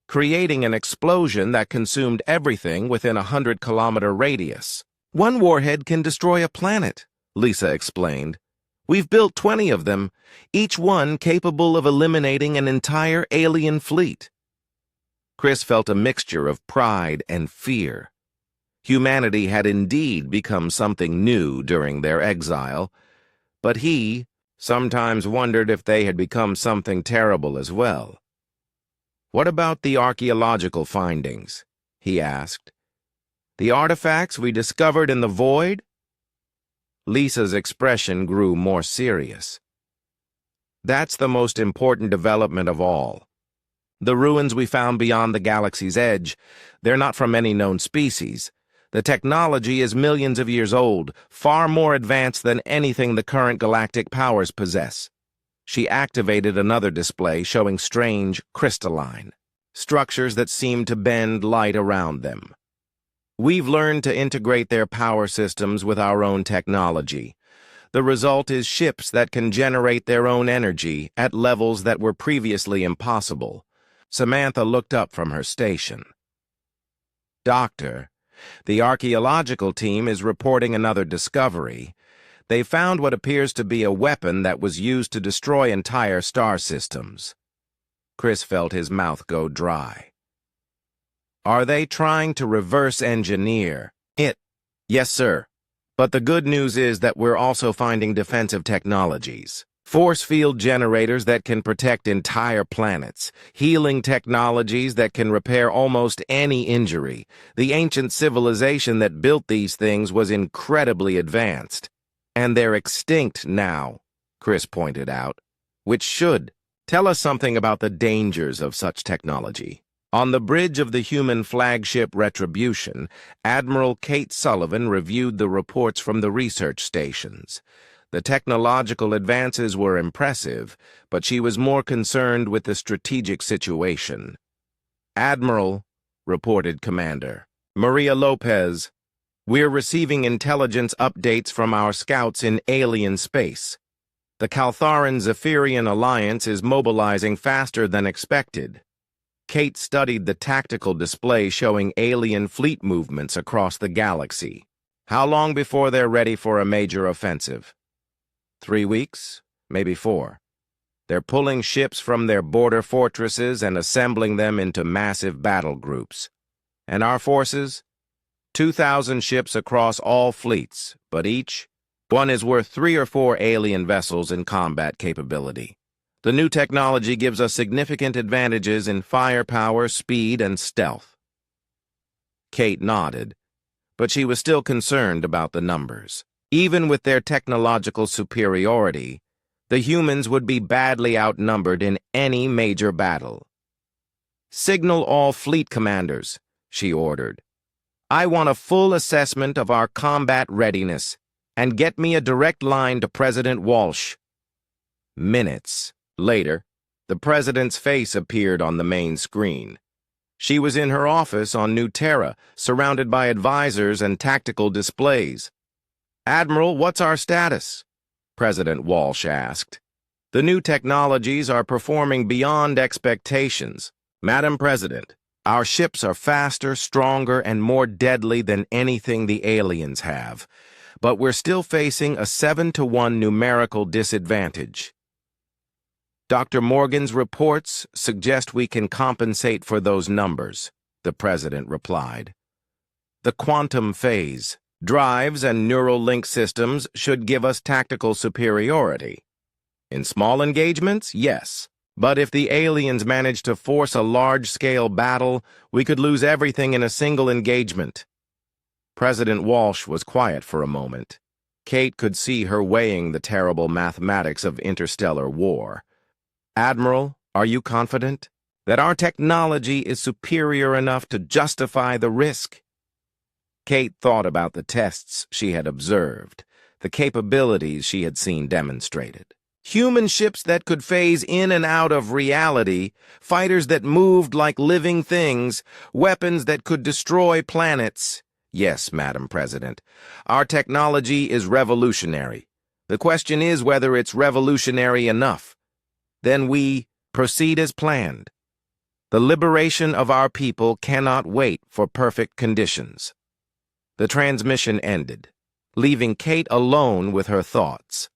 creating an explosion that consumed everything within a 100-kilometer radius. "One warhead can destroy a planet," Lisa explained. "We've built 20 of them, each one capable of eliminating an entire alien fleet." Chris felt a mixture of pride and fear. Humanity had indeed become something new during their exile, but he sometimes wondered if they had become something terrible as well. "What about the archaeological findings?" he asked. "The artifacts we discovered in the void?" Lisa's expression grew more serious. "That's the most important development of all. The ruins we found beyond the galaxy's edge, they're not from any known species. The technology is millions of years old, far more advanced than anything the current galactic powers possess." She activated another display showing strange, crystalline structures that seemed to bend light around them. "We've learned to integrate their power systems with our own technology. The result is ships that can generate their own energy at levels that were previously impossible." Samantha looked up from her station. "Doctor, the archaeological team is reporting another discovery. They found what appears to be a weapon that was used to destroy entire star systems." Chris felt his mouth go dry. "Are they trying to reverse engineer it?" "Yes, sir. But the good news is that we're also finding defensive technologies. Force field generators that can protect entire planets, healing technologies that can repair almost any injury. The ancient civilization that built these things was incredibly advanced. And they're extinct now," Chris pointed out, "which should tell us something about the dangers of such technology." On the bridge of the human flagship Retribution, Admiral Kate Sullivan reviewed the reports from the research stations. The technological advances were impressive, but she was more concerned with the strategic situation. "Admiral," reported Commander Maria Lopez, "we're receiving intelligence updates from our scouts in alien space. The Caltharan-Zephyrian Alliance is mobilizing faster than expected." Kate studied the tactical display showing alien fleet movements across the galaxy. "How long before they're ready for a major offensive?" 3 weeks, maybe 4. They're pulling ships from their border fortresses and assembling them into massive battle groups. And our forces? 2,000 ships across all fleets, but each one is worth 3 or 4 alien vessels in combat capability. The new technology gives us significant advantages in firepower, speed, and stealth. Kate nodded, but she was still concerned about the numbers. Even with their technological superiority, the humans would be badly outnumbered in any major battle. "Signal all fleet commanders," she ordered. "I want a full assessment of our combat readiness, and get me a direct line to President Walsh." Minutes later, the president's face appeared on the main screen. She was in her office on New Terra, surrounded by advisors and tactical displays. "Admiral, what's our status?" President Walsh asked. "The new technologies are performing beyond expectations. Madam President, our ships are faster, stronger, and more deadly than anything the aliens have, but we're still facing a 7-to-1 numerical disadvantage. Dr. Morgan's reports suggest we can compensate for those numbers," the president replied. "The quantum phase, drives, and neural link systems should give us tactical superiority. In small engagements, yes, but if the aliens manage to force a large-scale battle, we could lose everything in a single engagement." President Walsh was quiet for a moment. Kate could see her weighing the terrible mathematics of interstellar war. "Admiral, are you confident that our technology is superior enough to justify the risk?" Kate thought about the tests she had observed, the capabilities she had seen demonstrated. Human ships that could phase in and out of reality, fighters that moved like living things, weapons that could destroy planets. Yes, Madam President, our technology is revolutionary. The question is whether it's revolutionary enough. Then we proceed as planned. The liberation of our people cannot wait for perfect conditions. The transmission ended, leaving Kate alone with her thoughts.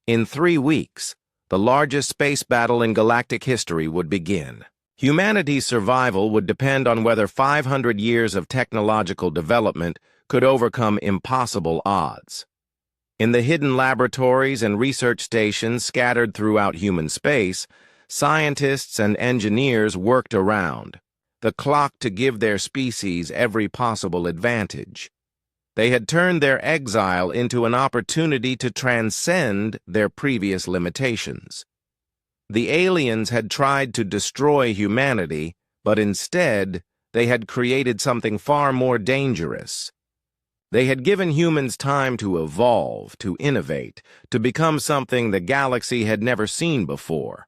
In 3 weeks, the largest space battle in galactic history would begin. Humanity's survival would depend on whether 500 years of technological development could overcome impossible odds. In the hidden laboratories and research stations scattered throughout human space, scientists and engineers worked around the clock to give their species every possible advantage. They had turned their exile into an opportunity to transcend their previous limitations. The aliens had tried to destroy humanity, but instead they had created something far more dangerous. They had given humans time to evolve, to innovate, to become something the galaxy had never seen before.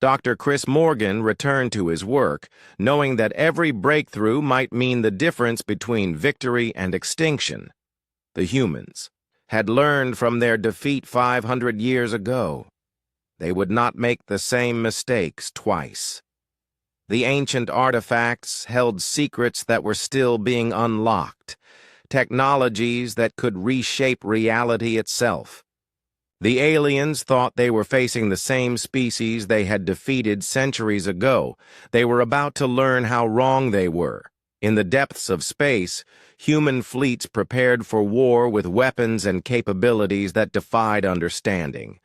Dr. Chris Morgan returned to his work, knowing that every breakthrough might mean the difference between victory and extinction. The humans had learned from their defeat 500 years ago. They would not make the same mistakes twice. The ancient artifacts held secrets that were still being unlocked, technologies that could reshape reality itself. The aliens thought they were facing the same species they had defeated centuries ago. They were about to learn how wrong they were. In the depths of space, human fleets prepared for war with weapons and capabilities that defied understanding.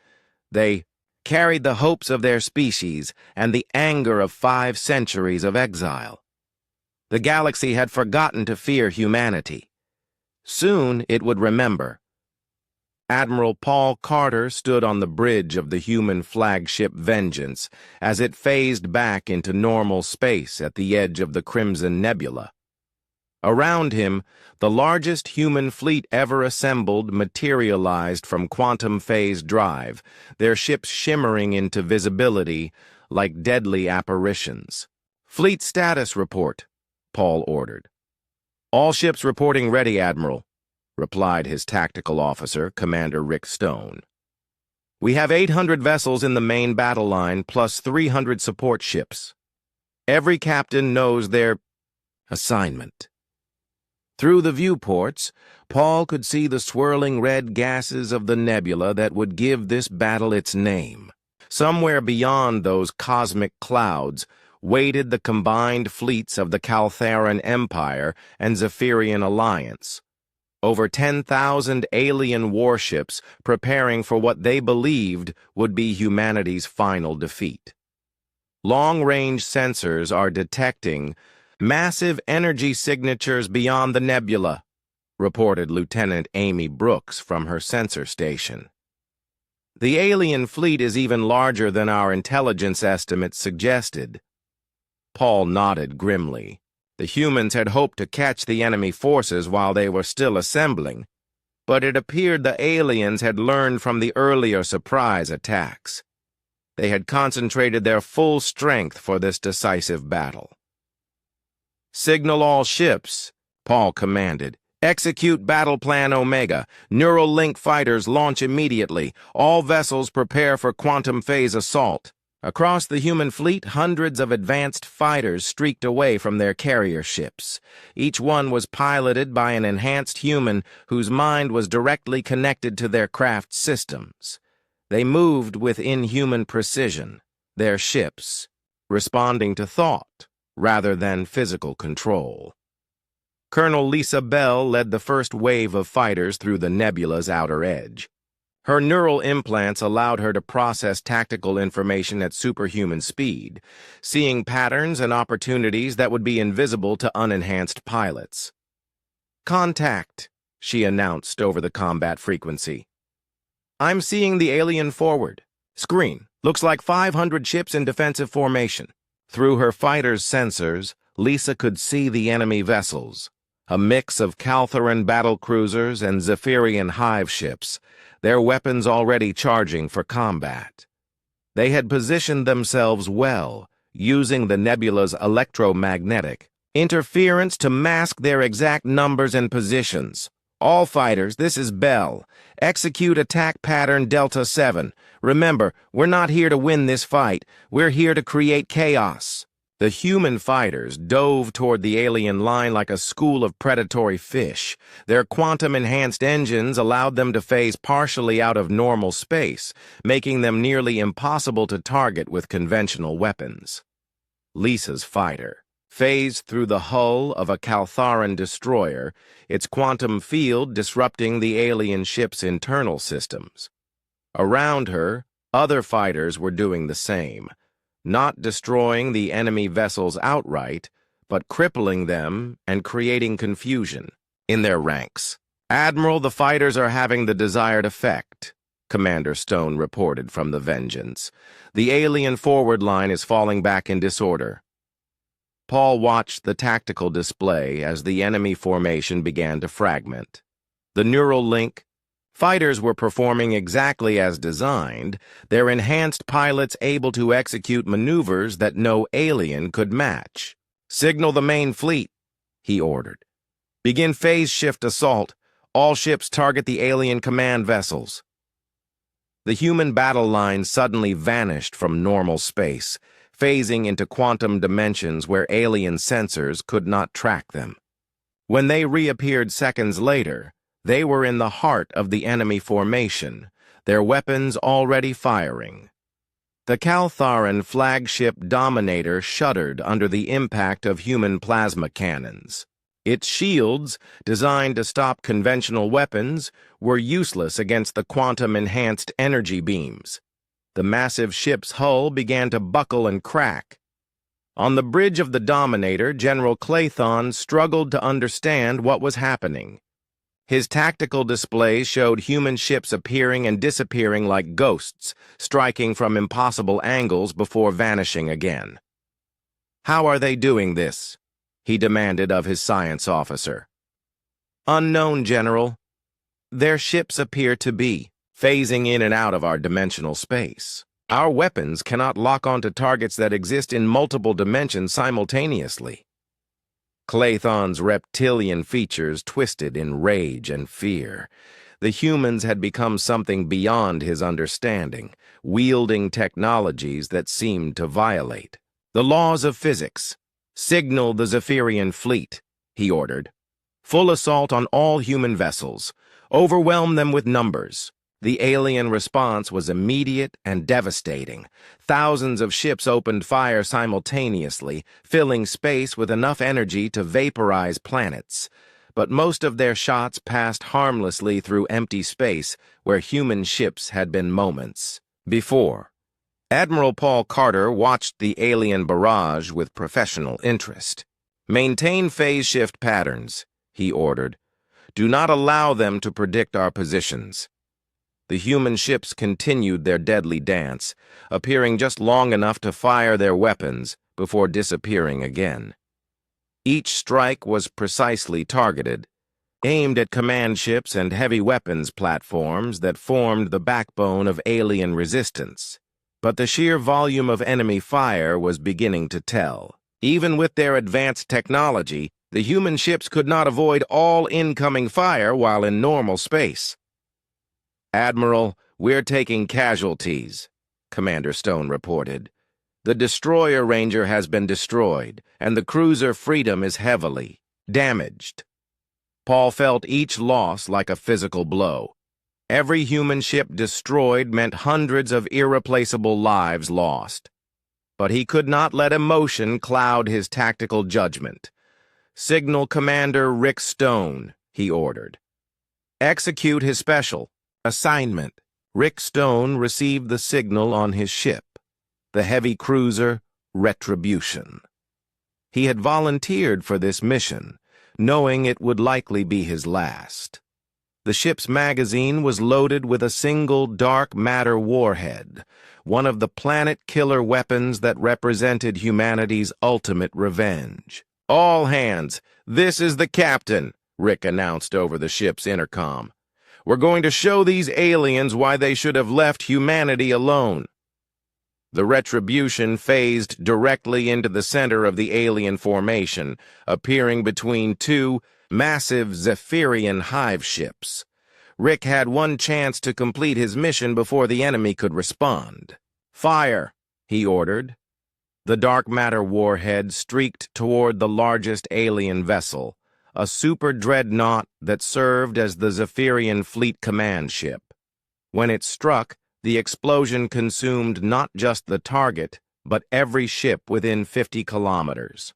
They carried the hopes of their species and the anger of 5 centuries of exile. The galaxy had forgotten to fear humanity. Soon it would remember. Admiral Paul Carter stood on the bridge of the human flagship Vengeance as it phased back into normal space at the edge of the Crimson Nebula. Around him, the largest human fleet ever assembled materialized from quantum phase drive, their ships shimmering into visibility like deadly apparitions. "Fleet status report," Paul ordered. "All ships reporting ready, Admiral," replied his tactical officer, Commander Rick Stone. "We have 800 vessels in the main battle line, plus 300 support ships. Every captain knows their assignment." Through the viewports, Paul could see the swirling red gases of the nebula that would give this battle its name. Somewhere beyond those cosmic clouds, waited the combined fleets of the Caltharan Empire and Zephyrian Alliance. Over 10,000 alien warships preparing for what they believed would be humanity's final defeat. Long-range sensors are detecting massive energy signatures beyond the nebula, reported Lieutenant Amy Brooks from her sensor station. The alien fleet is even larger than our intelligence estimates suggested. Paul nodded grimly. The humans had hoped to catch the enemy forces while they were still assembling, but it appeared the aliens had learned from the earlier surprise attacks. They had concentrated their full strength for this decisive battle. "Signal all ships," Paul commanded. "Execute Battle Plan Omega. Neural link fighters launch immediately. All vessels prepare for quantum phase assault." Across the human fleet, hundreds of advanced fighters streaked away from their carrier ships. Each one was piloted by an enhanced human whose mind was directly connected to their craft's systems. They moved with inhuman precision, their ships responding to thought rather than physical control. Colonel Lisa Bell led the first wave of fighters through the nebula's outer edge. Her neural implants allowed her to process tactical information at superhuman speed, seeing patterns and opportunities that would be invisible to unenhanced pilots. "Contact," she announced over the combat frequency. "I'm seeing the alien forward. Screen. Looks like 500 ships in defensive formation." Through her fighter's sensors, Lisa could see the enemy vessels, a mix of Caltharan battlecruisers and Zephyrian hive ships, their weapons already charging for combat. They had positioned themselves well, using the nebula's electromagnetic interference to mask their exact numbers and positions. "All fighters, this is Bell. Execute attack pattern Delta 7. Remember, we're not here to win this fight. We're here to create chaos." The human fighters dove toward the alien line like a school of predatory fish. Their quantum-enhanced engines allowed them to phase partially out of normal space, making them nearly impossible to target with conventional weapons. Lisa's fighter phased through the hull of a Caltharan destroyer, its quantum field disrupting the alien ship's internal systems. Around her, other fighters were doing the same, not destroying the enemy vessels outright, but crippling them and creating confusion in their ranks. "Admiral, the fighters are having the desired effect," Commander Stone reported from the Vengeance. "The alien forward line is falling back in disorder." Paul watched the tactical display as the enemy formation began to fragment. The neural link fighters were performing exactly as designed, their enhanced pilots able to execute maneuvers that no alien could match. "Signal the main fleet," he ordered. "Begin phase shift assault. All ships target the alien command vessels." The human battle line suddenly vanished from normal space, phasing into quantum dimensions where alien sensors could not track them. When they reappeared seconds later, they were in the heart of the enemy formation, their weapons already firing. The Caltharan flagship Dominator shuddered under the impact of human plasma cannons. Its shields, designed to stop conventional weapons, were useless against the quantum-enhanced energy beams. The massive ship's hull began to buckle and crack. On the bridge of the Dominator, General Claython struggled to understand what was happening. His tactical displays showed human ships appearing and disappearing like ghosts, striking from impossible angles before vanishing again. "How are they doing this?" he demanded of his science officer. "Unknown, General. Their ships appear to be phasing in and out of our dimensional space. Our weapons cannot lock onto targets that exist in multiple dimensions simultaneously." Claython's reptilian features twisted in rage and fear. The humans had become something beyond his understanding, wielding technologies that seemed to violate the laws of physics. "Signal the Zephyrian fleet," he ordered. "Full assault on all human vessels. Overwhelm them with numbers. The alien response was immediate and devastating. Thousands of ships opened fire simultaneously, filling space with enough energy to vaporize planets. But most of their shots passed harmlessly through empty space where human ships had been moments before. Admiral Paul Carter watched the alien barrage with professional interest. "Maintain phase shift patterns," he ordered. "Do not allow them to predict our positions." The human ships continued their deadly dance, appearing just long enough to fire their weapons before disappearing again. Each strike was precisely targeted, aimed at command ships and heavy weapons platforms that formed the backbone of alien resistance. But the sheer volume of enemy fire was beginning to tell. Even with their advanced technology, the human ships could not avoid all incoming fire while in normal space. "Admiral, we're taking casualties," Commander Stone reported. "The destroyer Ranger has been destroyed, and the cruiser Freedom is heavily damaged." Paul felt each loss like a physical blow. Every human ship destroyed meant hundreds of irreplaceable lives lost. But he could not let emotion cloud his tactical judgment. "Signal Commander Rick Stone," he ordered. "Execute his special assignment." Rick Stone received the signal on his ship, the heavy cruiser Retribution. He had volunteered for this mission, knowing it would likely be his last. The ship's magazine was loaded with a single dark matter warhead, one of the planet-killer weapons that represented humanity's ultimate revenge. "All hands, this is the captain," Rick announced over the ship's intercom. "We're going to show these aliens why they should have left humanity alone." The Retribution phased directly into the center of the alien formation, appearing between two massive Zephyrian hive ships. Rick had one chance to complete his mission before the enemy could respond. "Fire," he ordered. The dark matter warhead streaked toward the largest alien vessel, a super dreadnought that served as the Zephyrian fleet command ship. When it struck, the explosion consumed not just the target, but every ship within 50 kilometers.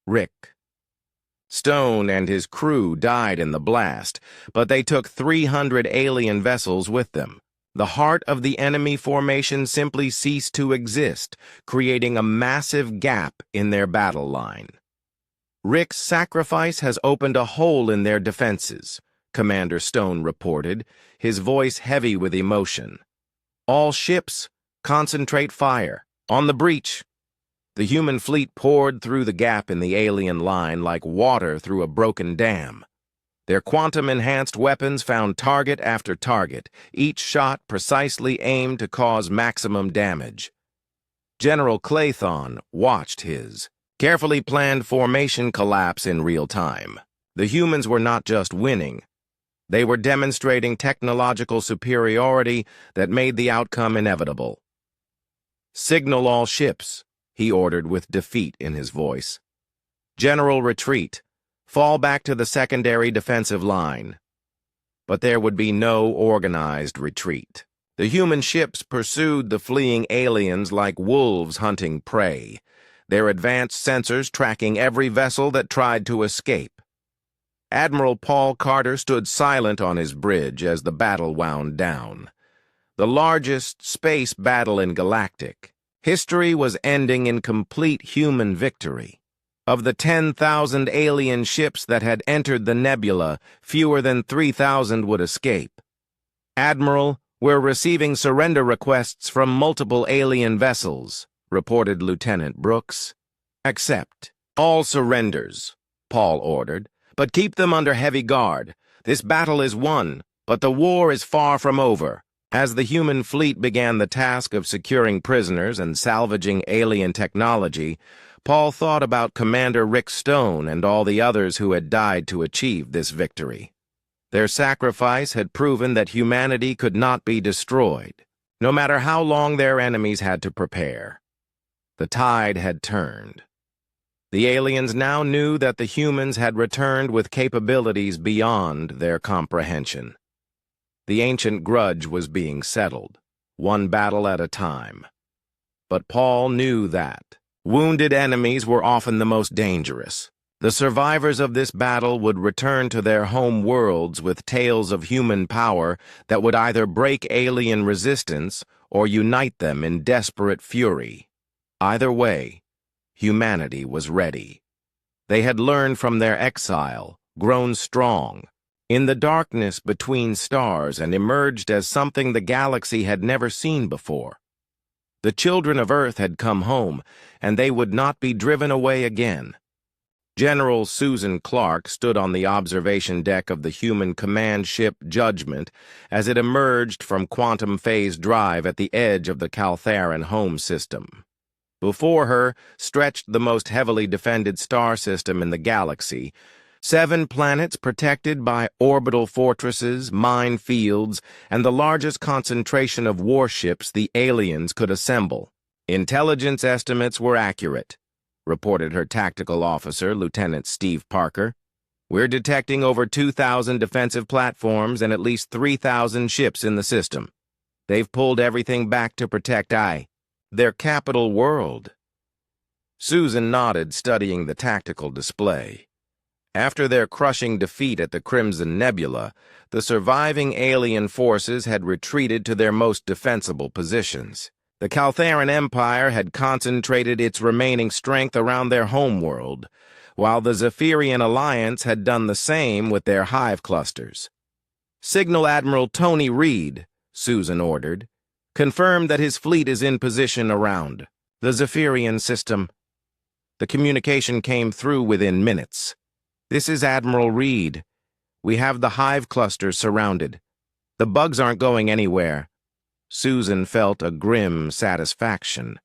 Rick. Stone and his crew died in the blast, but they took 300 alien vessels with them. The heart of the enemy formation simply ceased to exist, creating a massive gap in their battle line. "Rick's sacrifice has opened a hole in their defenses," Commander Stone reported, his voice heavy with emotion. "All ships, concentrate fire. On the breach." The human fleet poured through the gap in the alien line like water through a broken dam. Their quantum-enhanced weapons found target after target, each shot precisely aimed to cause maximum damage. General Claython watched his carefully planned formation collapse in real time. The humans were not just winning. They were demonstrating technological superiority that made the outcome inevitable. "Signal all ships," he ordered with defeat in his voice. "General retreat. Fall back to the secondary defensive line." But there would be no organized retreat. The human ships pursued the fleeing aliens like wolves hunting prey, their advanced sensors tracking every vessel that tried to escape. Admiral Paul Carter stood silent on his bridge as the battle wound down. The largest space battle in Galactic. History was ending in complete human victory. Of the 10,000 alien ships that had entered the nebula, fewer than 3,000 would escape. "Admiral, we're receiving surrender requests from multiple alien vessels," reported Lieutenant Brooks. "Accept all surrenders," Paul ordered, "but keep them under heavy guard. This battle is won, but the war is far from over." As the human fleet began the task of securing prisoners and salvaging alien technology, Paul thought about Commander Rick Stone and all the others who had died to achieve this victory. Their sacrifice had proven that humanity could not be destroyed, no matter how long their enemies had to prepare. The tide had turned. The aliens now knew that the humans had returned with capabilities beyond their comprehension. The ancient grudge was being settled, one battle at a time. But Paul knew that wounded enemies were often the most dangerous. The survivors of this battle would return to their home worlds with tales of human power that would either break alien resistance or unite them in desperate fury. Either way, humanity was ready. They had learned from their exile, grown strong, in the darkness between stars, and emerged as something the galaxy had never seen before. The children of Earth had come home, and they would not be driven away again. General Susan Clark stood on the observation deck of the human command ship Judgment as it emerged from quantum phase drive at the edge of the Caltharan home system. Before her stretched the most heavily defended star system in the galaxy, 7 planets protected by orbital fortresses, minefields, and the largest concentration of warships the aliens could assemble. Intelligence estimates were accurate, reported her tactical officer, Lieutenant Steve Parker. We're detecting over 2,000 defensive platforms and at least 3,000 ships in the system. They've pulled everything back to protect their capital world. Susan nodded, studying the tactical display. After their crushing defeat at the Crimson Nebula, the surviving alien forces had retreated to their most defensible positions. The Caltharan Empire had concentrated its remaining strength around their homeworld, while the Zephyrian Alliance had done the same with their hive clusters. "Signal Admiral Tony Reed," Susan ordered. "Confirm that his fleet is in position around the Zephyrian system." The communication came through within minutes. "This is Admiral Reed. We have the hive clusters surrounded. The bugs aren't going anywhere." Susan felt a grim satisfaction.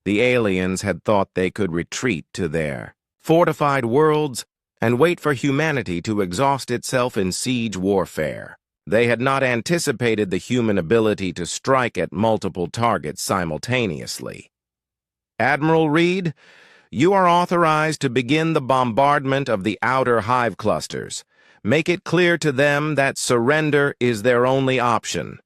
The aliens had thought they could retreat to their fortified worlds and wait for humanity to exhaust itself in siege warfare. They had not anticipated the human ability to strike at multiple targets simultaneously. "Admiral Reed, you are authorized to begin the bombardment of the outer hive clusters. Make it clear to them that surrender is their only option."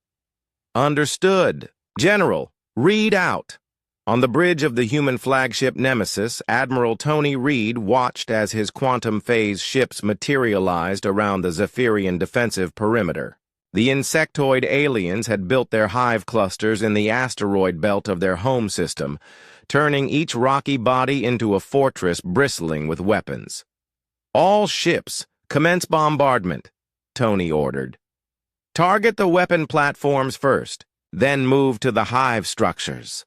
"Understood. General, read out." On the bridge of the human flagship Nemesis, Admiral Tony Reed watched as his quantum phase ships materialized around the Zephyrian defensive perimeter. The insectoid aliens had built their hive clusters in the asteroid belt of their home system, turning each rocky body into a fortress bristling with weapons. "All ships, commence bombardment," Tony ordered. "Target the weapon platforms first, then move to the hive structures."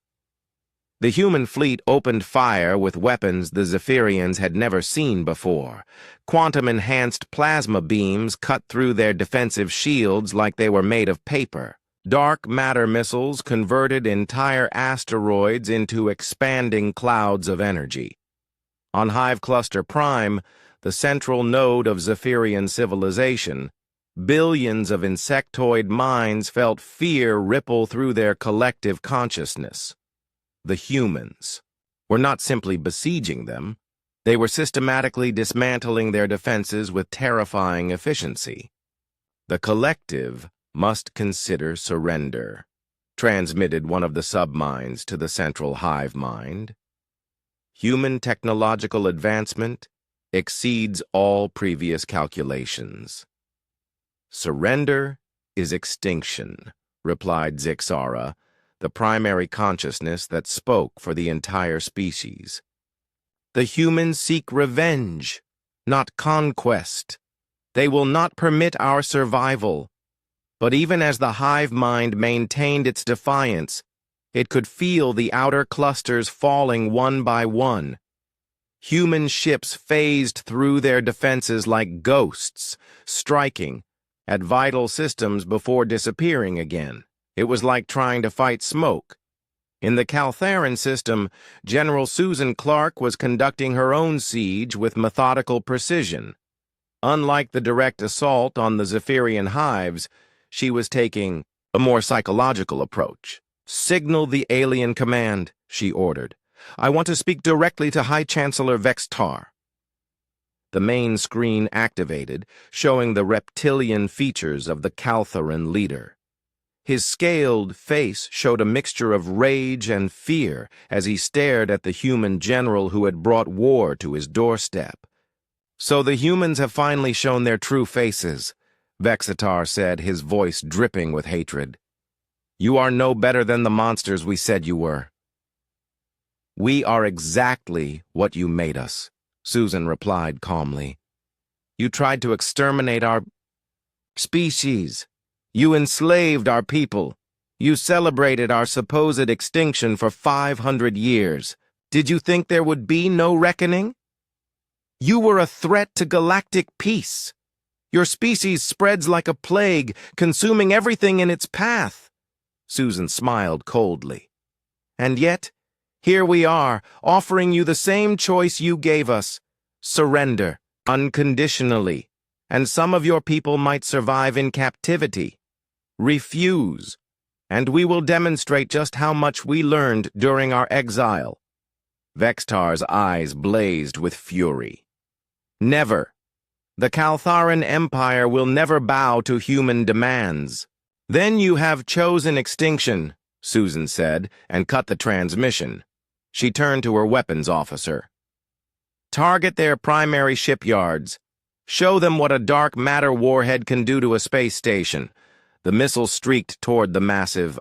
The human fleet opened fire with weapons the Zephyrians had never seen before. Quantum-enhanced plasma beams cut through their defensive shields like they were made of paper. Dark matter missiles converted entire asteroids into expanding clouds of energy. On Hive Cluster Prime, the central node of Zephyrian civilization, billions of insectoid minds felt fear ripple through their collective consciousness. The humans were not simply besieging them, they were systematically dismantling their defenses with terrifying efficiency. "The collective must consider surrender," transmitted one of the subminds to the central hive mind. "Human technological advancement exceeds all previous calculations." "Surrender is extinction," replied Zixara, the primary consciousness that spoke for the entire species. "The humans seek revenge, not conquest. They will not permit our survival." But even as the hive mind maintained its defiance, it could feel the outer clusters falling one by one. Human ships phased through their defenses like ghosts, striking at vital systems before disappearing again. It was like trying to fight smoke. In the Caltharan system, General Susan Clark was conducting her own siege with methodical precision. Unlike the direct assault on the Zephyrian hives, she was taking a more psychological approach. "Signal the alien command," she ordered. I want to speak directly to High Chancellor Vextar. The main screen activated, showing the reptilian features of the Caltharan leader. His scaled face showed a mixture of rage and fear as he stared at the human general who had brought war to his doorstep. "So the humans have finally shown their true faces," Vexatar said, his voice dripping with hatred. "You are no better than the monsters we said you were." "We are exactly what you made us," Susan replied calmly. "You tried to exterminate our species. You enslaved our people. You celebrated our supposed extinction for 500 years. Did you think there would be no reckoning? You were a threat to galactic peace. Your species spreads like a plague, consuming everything in its path." Susan smiled coldly. "And yet, here we are, offering you the same choice you gave us. Surrender, unconditionally, and some of your people might survive in captivity. Refuse, and we will demonstrate just how much we learned during our exile." Vextar's eyes blazed with fury. "Never. The Caltharan Empire will never bow to human demands." "Then you have chosen extinction," Susan said, and cut the transmission. She turned to her weapons officer. "Target their primary shipyards. Show them what a dark matter warhead can do to a space station." The missile streaked toward the massive,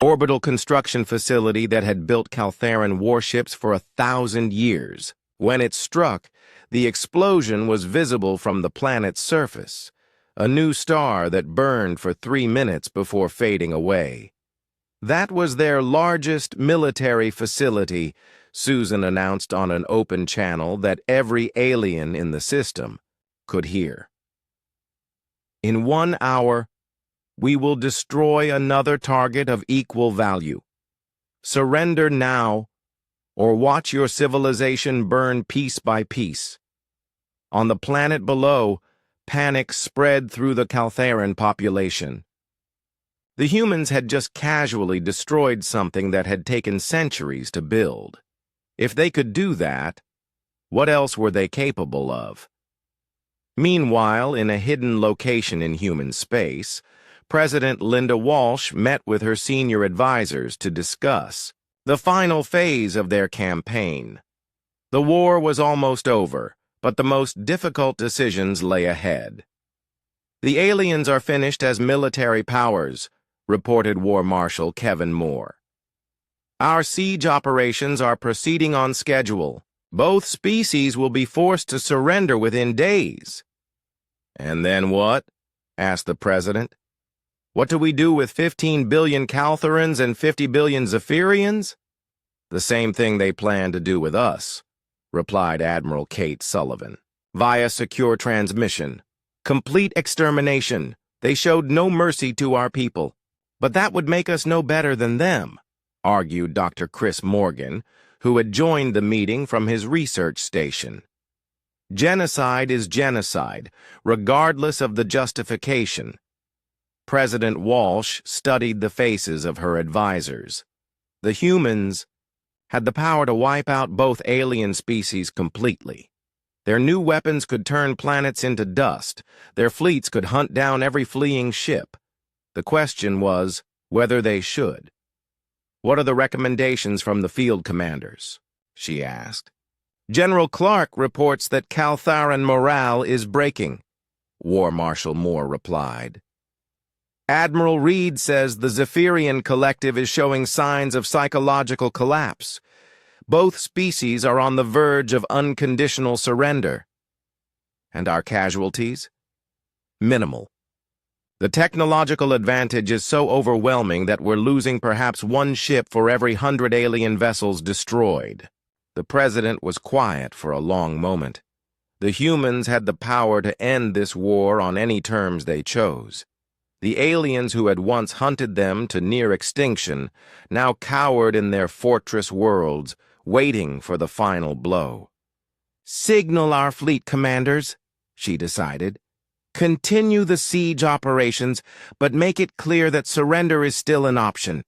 orbital construction facility that had built Caltharan warships for 1,000 years. When it struck, the explosion was visible from the planet's surface, a new star that burned for 3 minutes before fading away. "That was their largest military facility," Susan announced on an open channel that every alien in the system could hear. "In 1 hour, we will destroy another target of equal value. Surrender now, or watch your civilization burn piece by piece." On the planet below, panic spread through the Caltharan population. The humans had just casually destroyed something that had taken centuries to build. If they could do that, what else were they capable of? Meanwhile, in a hidden location in human space, President Linda Walsh met with her senior advisors to discuss the final phase of their campaign. The war was almost over, but the most difficult decisions lay ahead. "The aliens are finished as military powers," reported War Marshal Kevin Moore. "Our siege operations are proceeding on schedule. Both species will be forced to surrender within days." "And then what?" asked the president. "What do we do with 15 billion Caltharans and 50 billion Zephyrians?" "The same thing they plan to do with us," replied Admiral Kate Sullivan. "Via secure transmission. Complete extermination. They showed no mercy to our people. But that would make us no better than them," argued Dr. Chris Morgan, who had joined the meeting from his research station. "Genocide is genocide, regardless of the justification." President Walsh studied the faces of her advisors. The humans had the power to wipe out both alien species completely. Their new weapons could turn planets into dust. Their fleets could hunt down every fleeing ship. The question was whether they should. "What are the recommendations from the field commanders?" she asked. "General Clark reports that Caltharan morale is breaking," War Marshal Moore replied. "Admiral Reed says the Zephyrian collective is showing signs of psychological collapse. Both species are on the verge of unconditional surrender." "And our casualties?" "Minimal. The technological advantage is so overwhelming that we're losing perhaps 1 ship for every 100 alien vessels destroyed." The president was quiet for a long moment. The humans had the power to end this war on any terms they chose. The aliens who had once hunted them to near extinction now cowered in their fortress worlds, waiting for the final blow. "Signal our fleet commanders," she decided. "Continue the siege operations, but make it clear that surrender is still an option.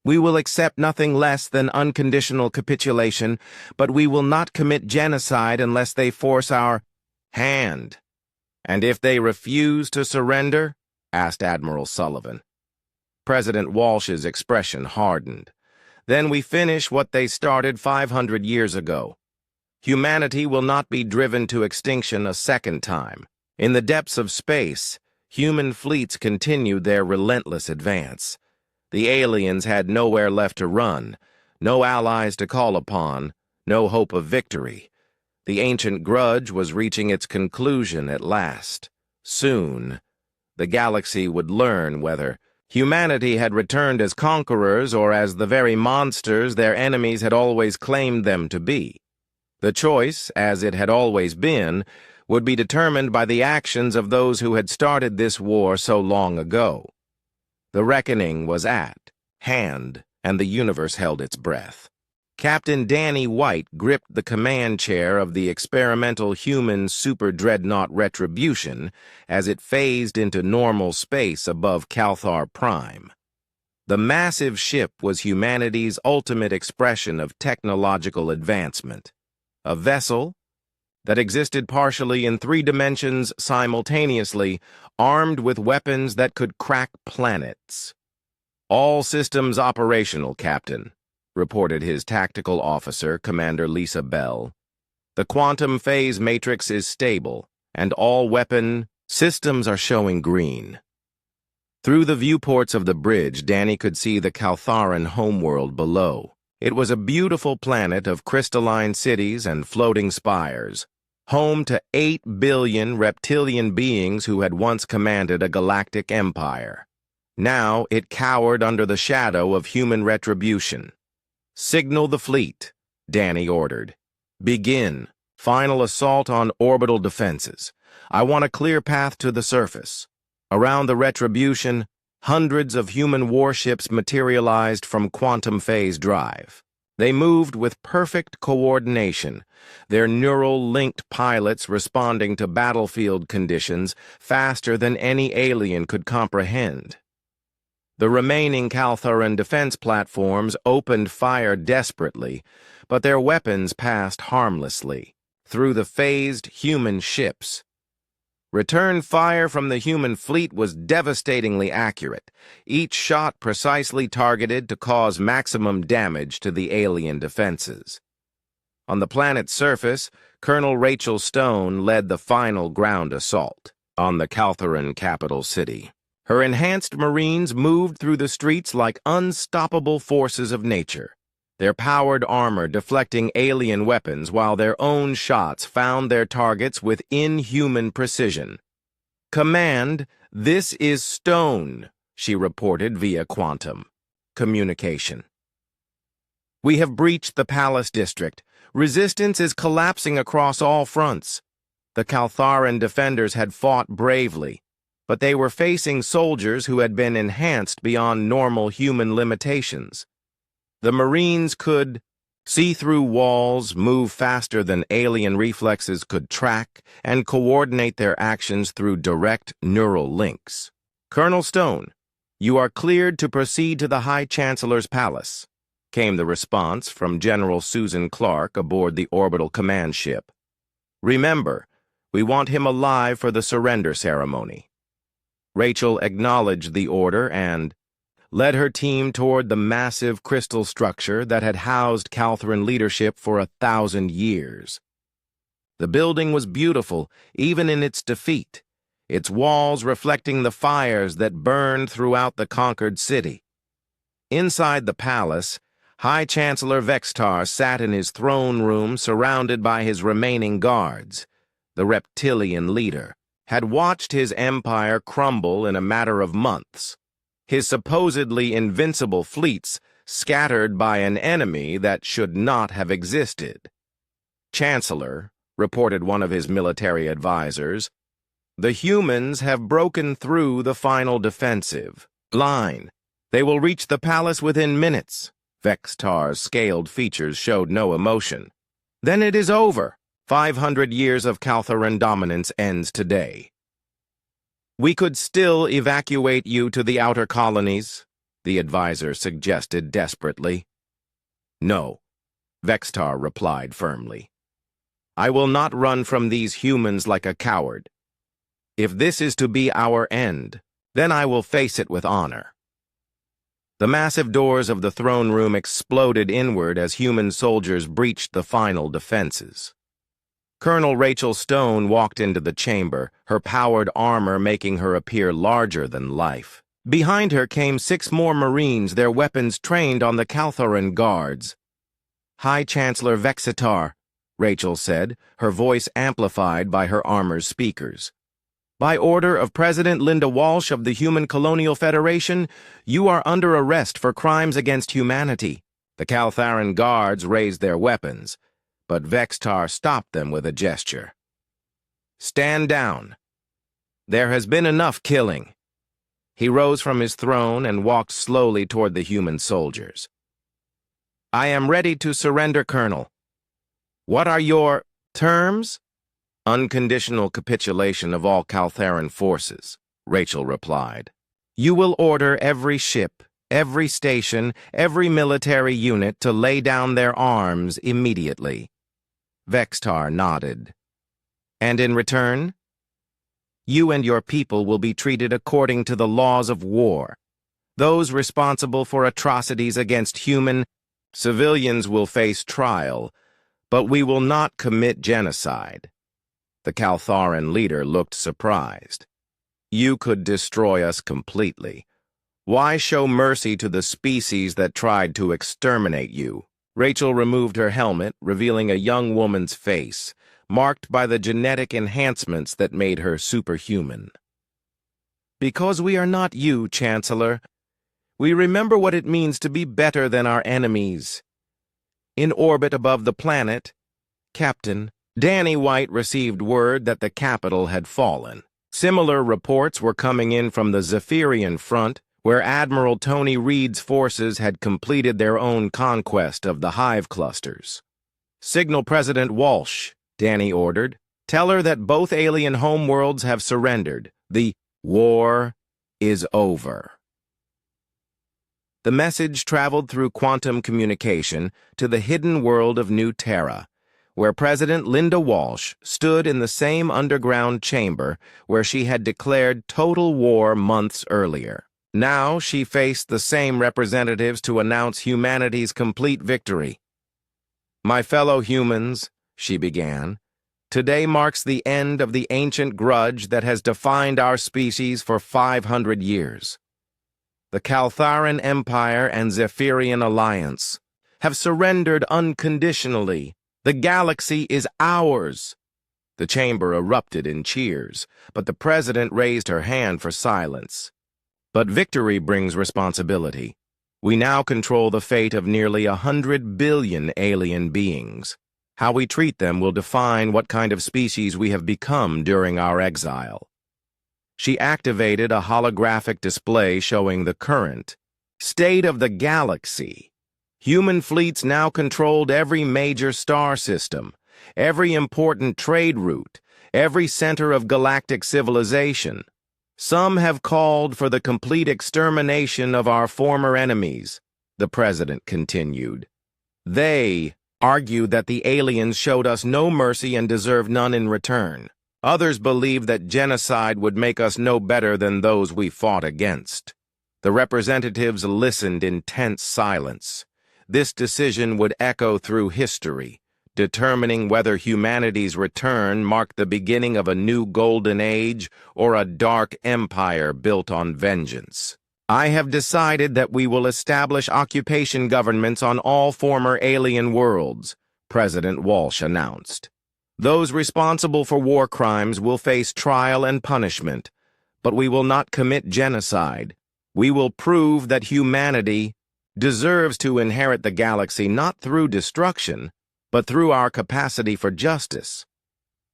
We will accept nothing less than unconditional capitulation, but we will not commit genocide unless they force our hand. And if they refuse to surrender? Asked Admiral Sullivan. President Walsh's expression hardened. Then we finish what they started 500 years ago. Humanity will not be driven to extinction a second time. In the depths of space, human fleets continued their relentless advance. The aliens had nowhere left to run, no allies to call upon, no hope of victory. The ancient grudge was reaching its conclusion at last. Soon, the galaxy would learn whether humanity had returned as conquerors or as the very monsters their enemies had always claimed them to be. The choice, as it had always been, would be determined by the actions of those who had started this war so long ago. The reckoning was at hand, and the universe held its breath. Captain Danny White gripped the command chair of the experimental human super-dreadnought Retribution as it phased into normal space above Calthar Prime. The massive ship was humanity's ultimate expression of technological advancement. A vessel that existed partially in 3 dimensions simultaneously, armed with weapons that could crack planets. "All systems operational, Captain," reported his tactical officer, Commander Lisa Bell. "The quantum phase matrix is stable, and all weapon systems are showing green." Through the viewports of the bridge, Danny could see the Caltharan homeworld below. It was a beautiful planet of crystalline cities and floating spires, home to 8 billion reptilian beings who had once commanded a galactic empire. Now it cowered under the shadow of human retribution. "Signal the fleet," Danny ordered. "Begin. Final assault on orbital defenses. I want a clear path to the surface." Around the Retribution, hundreds of human warships materialized from quantum phase drive. They moved with perfect coordination, their neural-linked pilots responding to battlefield conditions faster than any alien could comprehend. The remaining Caltharan defense platforms opened fire desperately, but their weapons passed harmlessly through the phased human ships. Return fire from the human fleet was devastatingly accurate, each shot precisely targeted to cause maximum damage to the alien defenses. On the planet's surface, Colonel Rachel Stone led the final ground assault on the Caltharan capital city. Her enhanced Marines moved through the streets like unstoppable forces of nature, their powered armor deflecting alien weapons while their own shots found their targets with inhuman precision. "Command, this is Stone," she reported via quantum communication. "We have breached the Palace District. Resistance is collapsing across all fronts." The Caltharan defenders had fought bravely, but they were facing soldiers who had been enhanced beyond normal human limitations. The Marines could see through walls, move faster than alien reflexes could track, and coordinate their actions through direct neural links. "Colonel Stone, you are cleared to proceed to the High Chancellor's palace," came the response from General Susan Clark aboard the orbital command ship. "Remember, we want him alive for the surrender ceremony." Rachel acknowledged the order and led her team toward the massive crystal structure that had housed Caltharan leadership for 1,000 years. The building was beautiful, even in its defeat, its walls reflecting the fires that burned throughout the conquered city. Inside the palace, High Chancellor Vextar sat in his throne room surrounded by his remaining guards. The reptilian leader had watched his empire crumble in a matter of months, his supposedly invincible fleets scattered by an enemy that should not have existed. "Chancellor," reported one of his military advisors, "the humans have broken through the final defensive line. They will reach the palace within minutes." Vextar's scaled features showed no emotion. "Then it is over. 500 years of Caltharan dominance ends today. We could still evacuate you to the outer colonies," the advisor suggested desperately. No, Vextar replied firmly. I will not run from these humans like a coward. If this is to be our end, then I will face it with honor. The massive doors of the throne room exploded inward as human soldiers breached the final defenses. Colonel Rachel Stone walked into the chamber, her powered armor making her appear larger than life. Behind her came 6 more Marines, their weapons trained on the Calthoran guards. High Chancellor Vexitar, Rachel said, her voice amplified by her armor's speakers. By order of President Linda Walsh of the Human Colonial Federation, you are under arrest for crimes against humanity. The Caltharan guards raised their weapons, but Vextar stopped them with a gesture. Stand down. There has been enough killing. He rose from his throne and walked slowly toward the human soldiers. I am ready to surrender, Colonel. What are your terms? Unconditional capitulation of all Caltharan forces, Rachel replied. You will order every ship, every station, every military unit to lay down their arms immediately. Vextar nodded. And in return? You and your people will be treated according to the laws of war. Those responsible for atrocities against human civilians will face trial, but we will not commit genocide. The Caltharan leader looked surprised. You could destroy us completely. Why show mercy to the species that tried to exterminate you? Rachel removed her helmet, revealing a young woman's face, marked by the genetic enhancements that made her superhuman. Because we are not you, Chancellor. We remember what it means to be better than our enemies. In orbit above the planet, Captain Danny White received word that the capital had fallen. Similar reports were coming in from the Zephyrian front, where Admiral Tony Reed's forces had completed their own conquest of the hive clusters. Signal President Walsh, Danny ordered. Tell her that both alien homeworlds have surrendered. The war is over. The message traveled through quantum communication to the hidden world of New Terra, where President Linda Walsh stood in the same underground chamber where she had declared total war months earlier. Now she faced the same representatives to announce humanity's complete victory. My fellow humans, she began, today marks the end of the ancient grudge that has defined our species for 500 years. The Caltharan Empire and Zephyrian Alliance have surrendered unconditionally. The galaxy is ours. The chamber erupted in cheers, but the president raised her hand for silence. But victory brings responsibility. We now control the fate of nearly 100 billion alien beings. How we treat them will define what kind of species we have become during our exile. She activated a holographic display showing the current state of the galaxy. Human fleets now controlled every major star system, every important trade route, every center of galactic civilization. Some have called for the complete extermination of our former enemies, the president continued. They argue that the aliens showed us no mercy and deserve none in return. Others believe that genocide would make us no better than those we fought against. The representatives listened in tense silence. This decision would echo through history, determining whether humanity's return marked the beginning of a new golden age or a dark empire built on vengeance. I have decided that we will establish occupation governments on all former alien worlds, President Walsh announced. Those responsible for war crimes will face trial and punishment, but we will not commit genocide. We will prove that humanity deserves to inherit the galaxy not through destruction, but through our capacity for justice.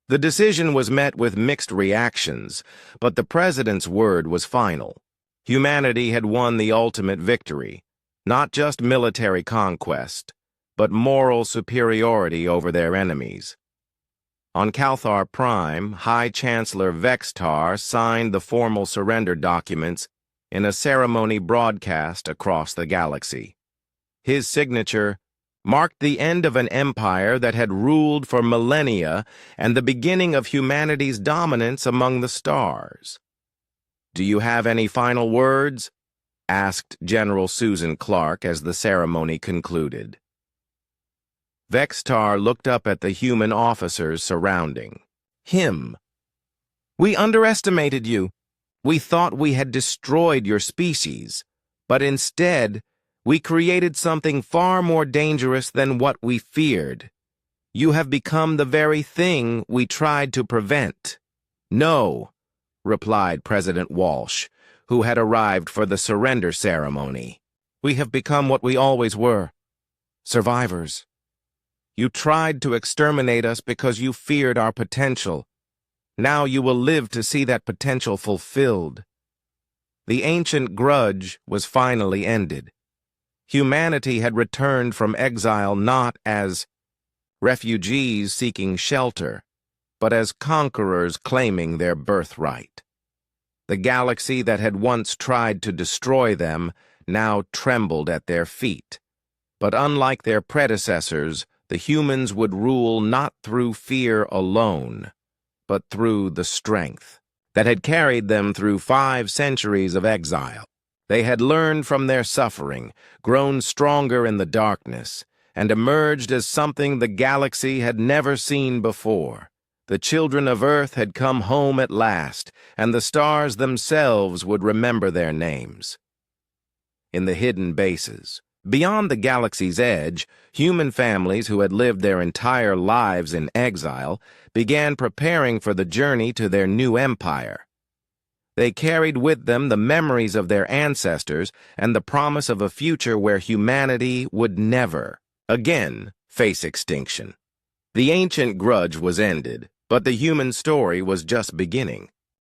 The decision was met with mixed reactions, but the president's word was final. Humanity had won the ultimate victory, not just military conquest, but moral superiority over their enemies. On Calthar Prime, High Chancellor Vextar signed the formal surrender documents in a ceremony broadcast across the galaxy. His signature marked the end of an empire that had ruled for millennia and the beginning of humanity's dominance among the stars. "Do you have any final words?" asked General Susan Clark as the ceremony concluded. Vextar looked up at the human officers surrounding him. "We underestimated you. We thought we had destroyed your species, but instead, we created something far more dangerous than what we feared. You have become the very thing we tried to prevent." "No," replied President Walsh, who had arrived for the surrender ceremony. "We have become what we always were, survivors. You tried to exterminate us because you feared our potential. Now you will live to see that potential fulfilled." The ancient grudge was finally ended. Humanity had returned from exile not as refugees seeking shelter, but as conquerors claiming their birthright. The galaxy that had once tried to destroy them now trembled at their feet. But unlike their predecessors, the humans would rule not through fear alone, but through the strength that had carried them through 5 centuries of exile. They had learned from their suffering, grown stronger in the darkness, and emerged as something the galaxy had never seen before. The children of Earth had come home at last, and the stars themselves would remember their names. In the hidden bases, beyond the galaxy's edge, human families who had lived their entire lives in exile began preparing for the journey to their new empire. They carried with them the memories of their ancestors and the promise of a future where humanity would never again face extinction. The ancient grudge was ended, but the human story was just beginning.